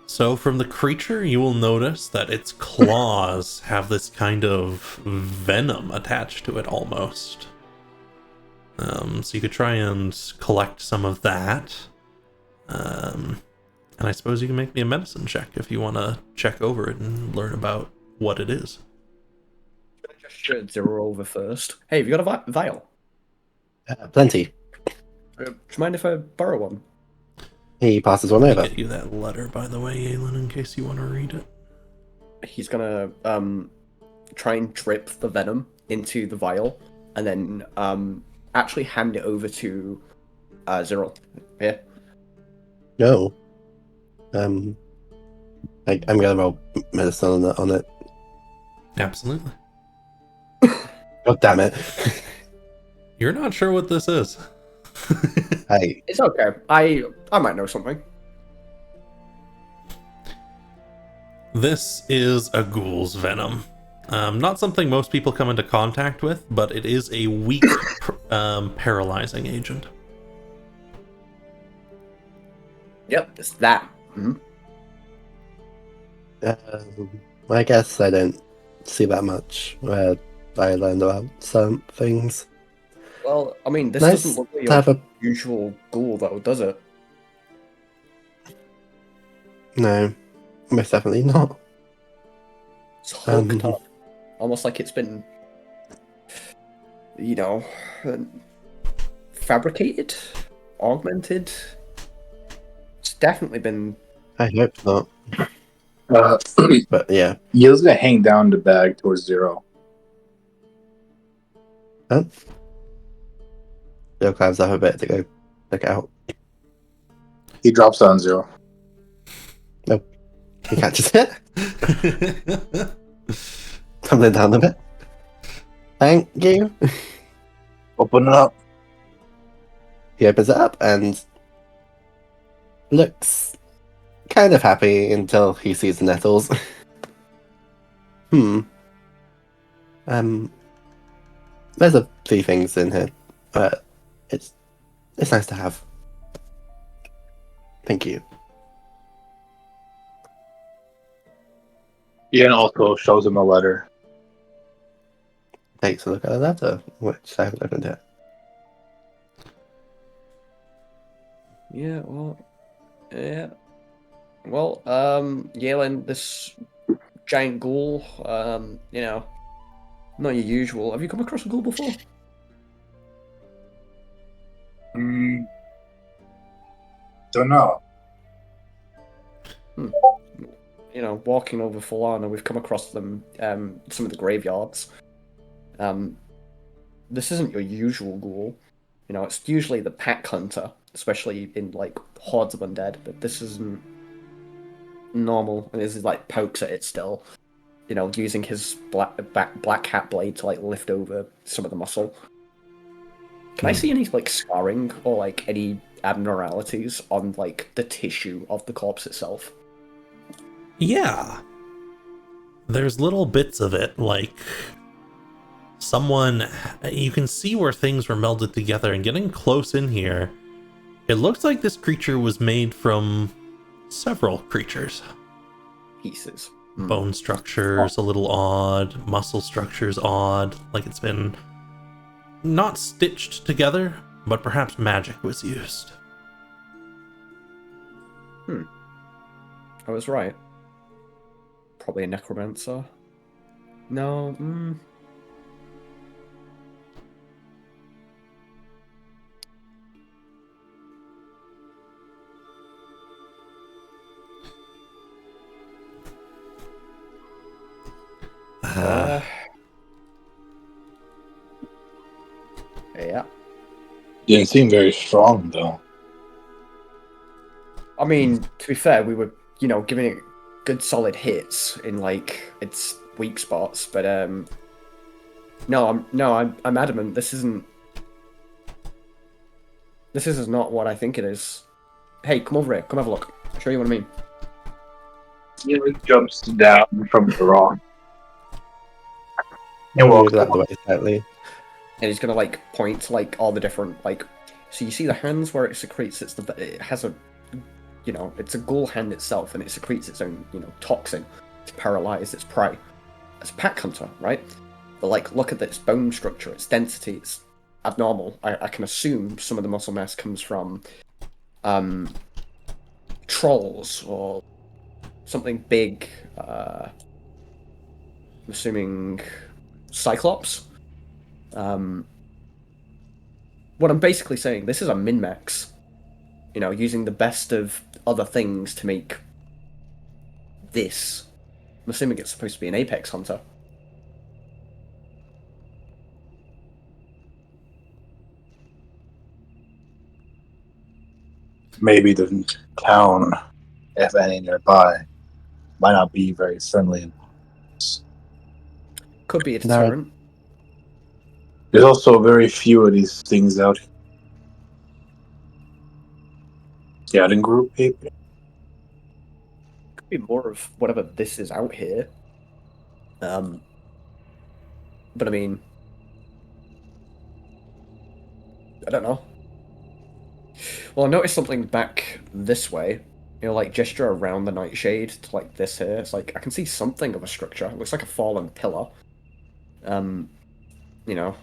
So from the creature, you will notice that its claws have this kind of venom attached to it almost. So you could try and collect some of that. And I suppose you can make me a medicine check if you want to check over it and learn about what it is. Should Zero over first. Hey, have you got a vial? Plenty. Do you mind if I borrow one? He passes one I'll over. get you that letter, by the way, Aelin, in case you want to read it. He's gonna try and drip the venom into the vial, and then actually hand it over to Zero. Here. No. I'm gonna roll medicine on it. Absolutely. God damn it. You're not sure what this is. Hey. It's okay. I might know something. This is a ghoul's venom. Not something most people come into contact with, but it is a weak paralyzing agent. Yep, it's that. I guess I don't see that much where I learned about some things. Well, I mean, this Nice doesn't look like to have your a... usual ghoul, though, does it? No, most definitely not. It's hooked up. Almost like it's been, you know, fabricated, augmented. It's definitely been... I hope not. But yeah. Yale's gonna hang down the bag towards Zero. Huh? Bill climbs up a bit to go look out. He drops on Zero. He catches it, tumbling down a bit. Thank you. Open it up. He opens it up and looks kind of happy until he sees the nettles. There's a few things in here, but it's nice to have. Thank you. Ian also shows him a letter. Takes a look at the letter, which I haven't opened yet. Yeah, well, yeah. Well, Yalen, this giant ghoul, you know, not your usual. Have you come across a ghoul before? Don't know. You know, walking over Falana, we've come across them, some of the graveyards. This isn't your usual ghoul. You know, it's usually the pack hunter, especially in, like, hordes of undead, but this isn't normal. And this is, like, pokes at it still. You know, using his black hat blade to, like, lift over some of the muscle. Can I see any, like, scarring or, like, any abnormalities on, like, the tissue of the corpse itself? Yeah. There's little bits of it, like you can see where things were melded together, and getting close in here, it looks like this creature was made from several creatures. Pieces. Bone structures a little odd, muscle structures odd, like it's been not stitched together, but perhaps magic was used. I was right. Probably a necromancer. No, yeah. Didn't seem very strong though. I mean, to be fair, we were, you know, giving it good solid hits in, like, its weak spots, but I'm adamant this is not what I think it is. Hey, come over here, come have a look. I'll show you what I mean. He jumps down from the rock. And Move walks that away. way slightly. And he's gonna, like, point to, like, all the different, like, so you see the hands where it secretes it has a, you know, it's a ghoul hand itself, and it secretes its own, you know, toxin to paralyze its prey. It's a pack hunter, right? But, like, look at its bone structure, its density, it's abnormal. I can assume some of the muscle mass comes from trolls or something big. I'm assuming Cyclops. What I'm basically saying, this is a min-max. You know, using the best of other things to make this. I'm assuming it's supposed to be an apex hunter. Maybe the town, if any nearby, might not be very friendly. Could be a No. deterrent. There's also very few of these things out here. Scouting group, maybe? Could be more of whatever this is out here. But I mean, I don't know. Well, I noticed something back this way. You know, like, gesture around the nightshade to, like, this here. It's like, I can see something of a structure. It looks like a fallen pillar. You know,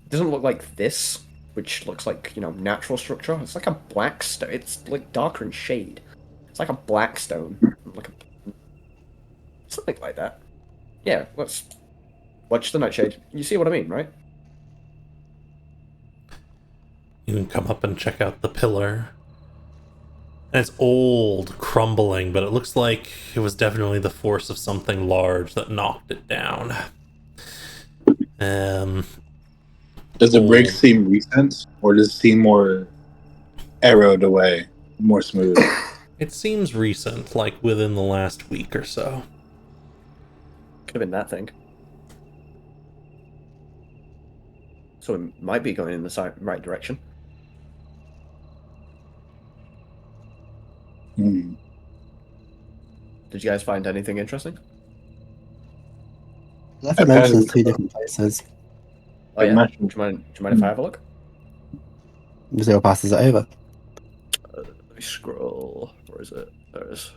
it doesn't look like this, which looks like, you know, natural structure. It's like a black stone. It's, like, darker in shade. It's like a black stone. Like a... something like that. Yeah, let's watch the nightshade. You see what I mean, right? You can come up and check out the pillar. And it's old, crumbling, but it looks like it was definitely the force of something large that knocked it down. Does the break seem recent, or does it seem more arrowed away, more smooth? It seems recent, like within the last week or so. Could have been that thing. So it might be going in the right direction. Hmm. Did you guys find anything interesting? Leather I've mentions had- 2 different places. Oh I yeah. mentioned- Do you mind if I have a look? Zero passes it over. Let me scroll. Where is it? There it is.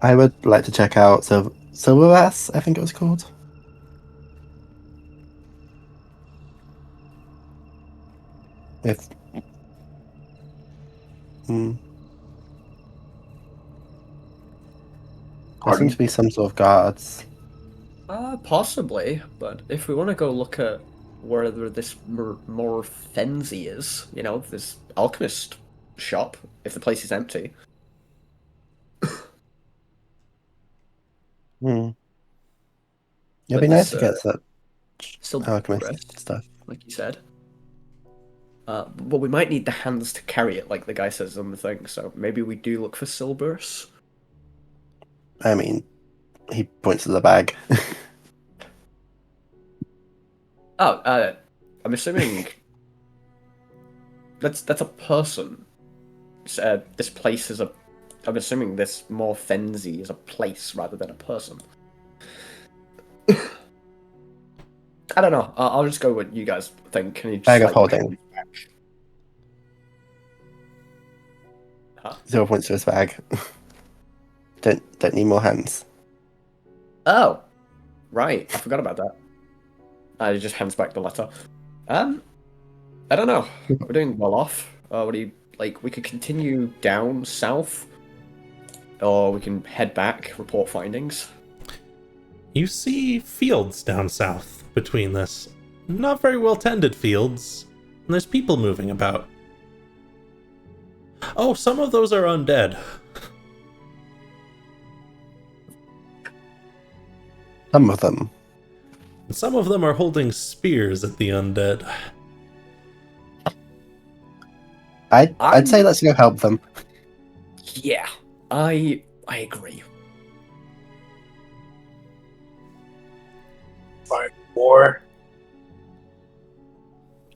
I would like to check out Silverass, I think it was called. If there Pardon? seems to be some sort of guards. Possibly, but if we want to go look at wherever this Morfenzi is, this alchemist shop, if the place is empty. It'd But be nice this, to get some Still alchemist progress, stuff. like you said. But we might need the hands to carry it, like the guy says on the thing. So maybe we do look for Silbers. I mean, he points to the bag. Oh, I'm assuming that's a person. This place is a. I'm assuming this Morfenzi is a place rather than a person. I don't know. I'll just go with what you guys think. Can you just, Bag of holding. Huh? 0 points to his bag. Don't need more hands. Oh, right. I forgot about that. I just hands back the letter. I don't know. We're doing well off. What do you like? We could continue down south, or we can head back, report findings. You see fields down south between this. Not very well tended fields. And there's people moving about. Oh, some of those are undead. Some of them. And some of them are holding spears at the undead. I'd say let's go help them. Yeah, I agree. 5 more.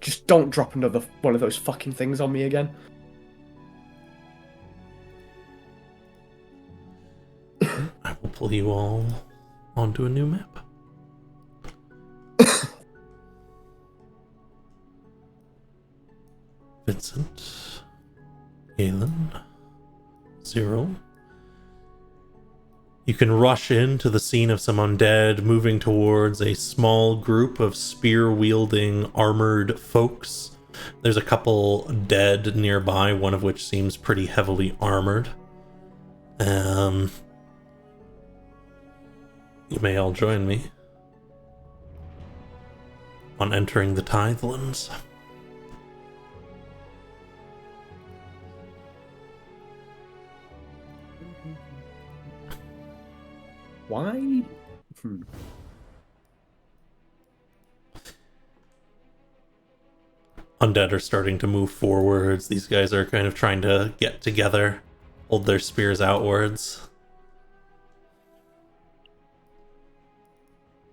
Just don't drop another one of those fucking things on me again. I will pull you all onto a new map. Vincent, Galen, Zero. You can rush into the scene of some undead moving towards a small group of spear-wielding armored folks. There's a couple dead nearby, one of which seems pretty heavily armored. You may all join me on entering the Tidelands. Why? Undead are starting to move forwards. These guys are kind of trying to get together, hold their spears outwards.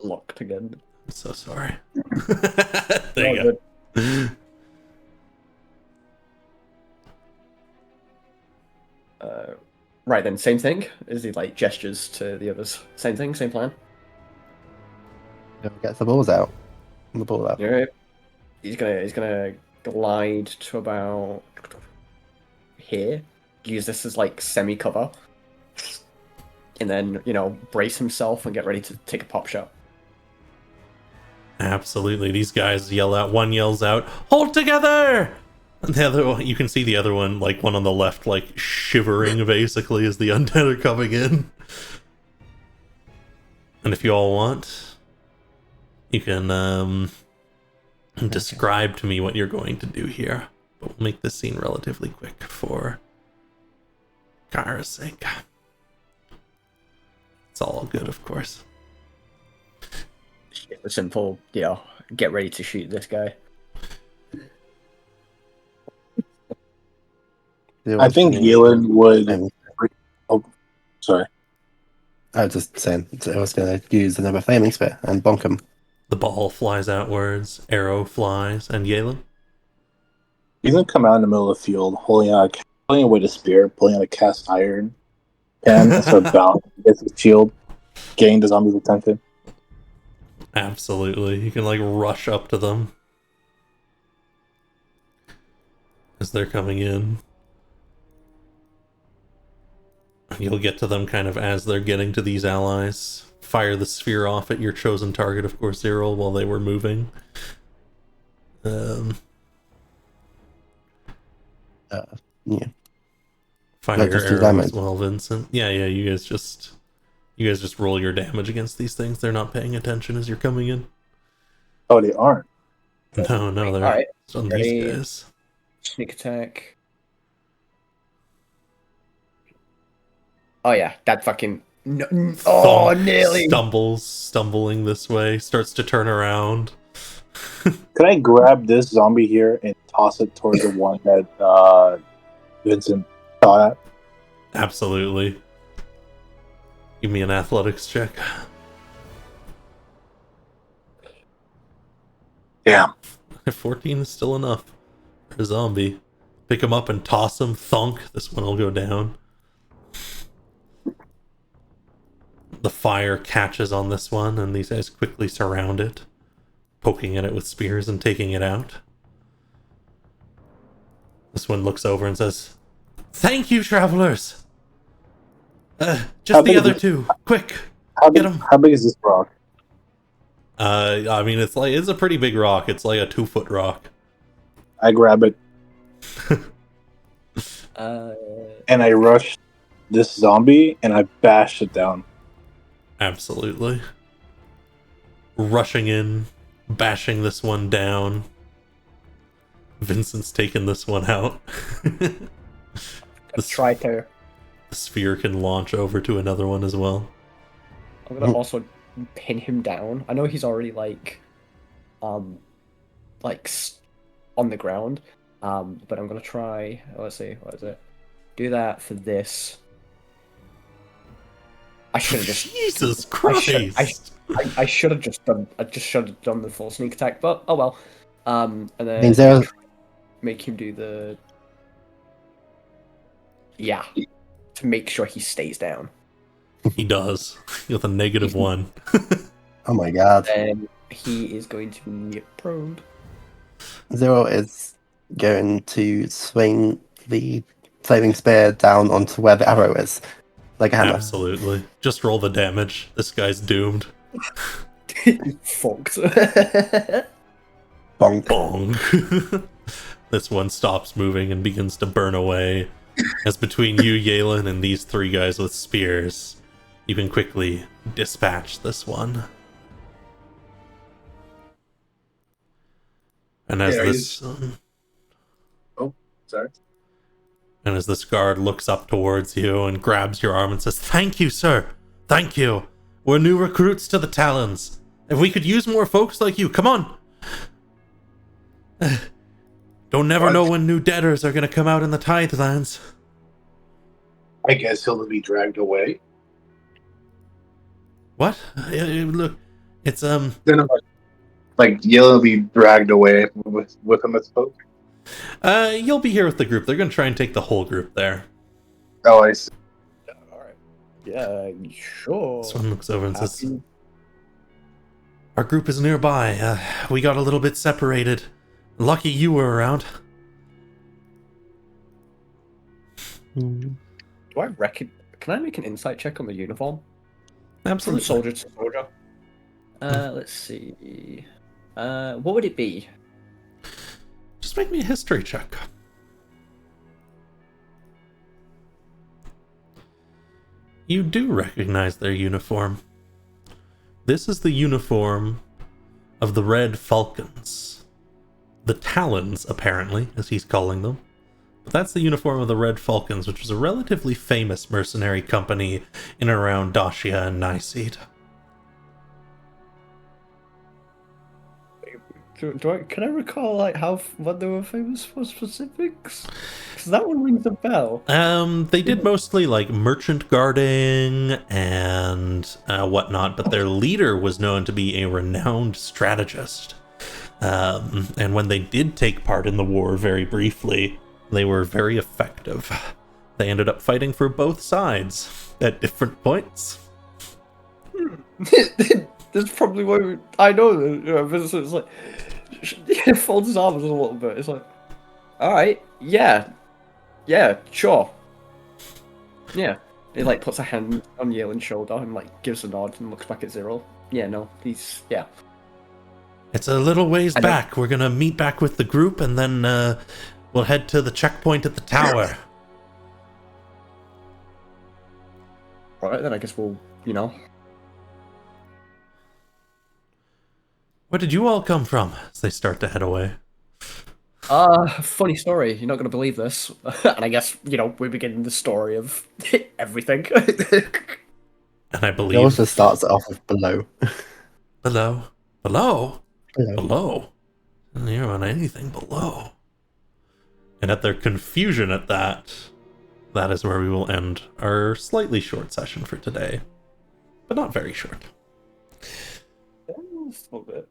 Locked again. I'm so sorry. There you Oh, go. Right then, same thing. Is he like gestures to the others? Same thing, same plan. Get the balls out. The ball out. Yeah. He's gonna glide to about here. Use this as like semi cover, and then brace himself and get ready to take a pop shot. Absolutely. These guys yell out. One yells out, "Hold together!" And the other one, you can see the other one, like one on the left, like shivering basically as the undead are coming in. And if you all want, you can describe to me what you're going to do here. But we'll make this scene relatively quick for Kyra's sake. It's all good, of course. The simple, get ready to shoot this guy. Zero I think swinging Yelin would. flaming- Oh, sorry. I was just saying, I was going to use another flaming spear and bonk him. The ball flies outwards, arrow flies, and Yalen? He's gonna come out in the middle of the field, holding away the spear, pulling out a cast iron pan, and start bouncing against his shield, getting the zombies' attention. Absolutely. You can like rush up to them as they're coming in. You'll get to them kind of as they're getting to these allies. Fire the sphere off at your chosen target, of course, Cyril, while they were moving. Yeah. Fire Like, your just do arrow damage. as well, Vincent. Yeah, you guys just roll your damage against these things. They're not paying attention as you're coming in. Oh, they aren't. No, they're Alright. on Ready? these guys. Sneak attack. Oh yeah, that fucking. No, oh, Thump nearly. stumbling this way, starts to turn around. Can I grab this zombie here and toss it towards the one that Vincent shot at? Absolutely. Give me an athletics check. Damn. 14 is still enough for a zombie. Pick him up and toss him. Thunk. This one will go down. The fire catches on this one, and these guys quickly surround it, poking at it with spears and taking it out. This one looks over and says, "Thank you, travelers! Just the other two. Quick! Get 'em!" How big is this rock? I mean, it's a pretty big rock. It's like a 2-foot rock. I grab it and I rush this zombie and I bash it down. Absolutely. Rushing in, bashing this one down. Vincent's taking this one out. Try to. The sphere can launch over to another one as well. I'm gonna also pin him down. I know he's already on the ground. But I'm gonna try. Let's see, what is it? Do that for this. I should have just. Jesus Christ! I should have just done. I just should have done the full sneak attack, but oh well. And then Means there- make him do the. Yeah, to make sure he stays down. He does. With a -1. Oh my god. Then he is going to be prone. Zero is going to swing the flaming spear down onto where the arrow is. Like a hammer. Absolutely. Just roll the damage. This guy's doomed. Fucked. Bonk. Bong. This one stops moving and begins to burn away. As between you, Yalen, and these three guys with spears, you can quickly dispatch this one. And as Sorry. And as this guard looks up towards you and grabs your arm and says, "Thank you, sir. Thank you. We're new recruits to the Talons. If we could use more folks like you, come on. Don't never know when new debtors are going to come out in the Tithe Lands." I guess he'll be dragged away. What? Look, it's Then like Yellow will be dragged away with him, I suppose. you'll be here with the group. They're going to try and take the whole group there. Oh, I see. Alright. Yeah, sure. This one looks over and says, "Our group is nearby. We got a little bit separated. Lucky you were around." Do I reckon? Can I make an insight check on the uniform? From Absolutely. soldier to soldier. Let's see. What would it be? Just make me a history check. You do recognize their uniform. This is the uniform of the Red Falcons. The Talons, apparently, as he's calling them. But that's the uniform of the Red Falcons, which was a relatively famous mercenary company in and around Dacia and Niceed. Can I recall what they were famous for specifics? Because that one rings a bell. They did mostly like merchant guarding and whatnot, but their leader was known to be a renowned strategist. And when they did take part in the war very briefly, they were very effective. They ended up fighting for both sides at different points. That's probably why I know that. It's like he folds his arms a little bit. It's like, all right, yeah, sure, yeah. He like puts a hand on Yelan's shoulder and like gives a nod and looks back at Zero. Yeah, no, he's yeah. It's a little ways I know. back. We're gonna meet back with the group, and then we'll head to the checkpoint at the tower. All right, then I guess we'll, you know. Where did you all come from? As they start to head away. Funny story. You're not gonna believe this, and I guess you know we begin the story of everything. And I It believe also starts off with below. below. Below. Didn't hear about anything below. And at their confusion at that, that is where we will end our slightly short session for today. But not very short. Just a little bit.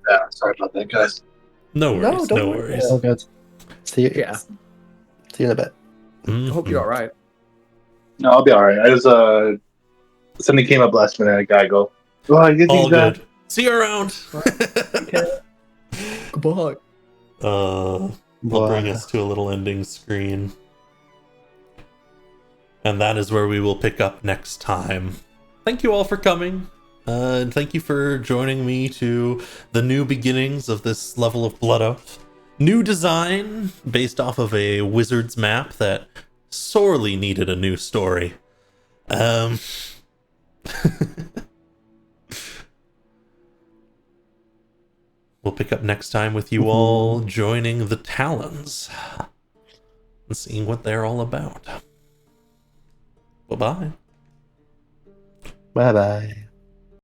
Yeah, sorry about that, guys. No worries, don't no worry. worries. Oh, good. See you. Yeah. See you in a bit. Mhm. I hope you're all right. No, I'll be alright. I was something came up last minute. I gotta go. Oh, I get All these back. good. See you around. Goodbye. Will bring us to a little ending screen. And that is where we will pick up next time. Thank you all for coming. And thank you for joining me to the new beginnings of this level of Blood Oath. New design based off of a wizard's map that sorely needed a new story. We'll pick up next time with you all joining the Talons and seeing what they're all about. Bye-bye. Bye bye.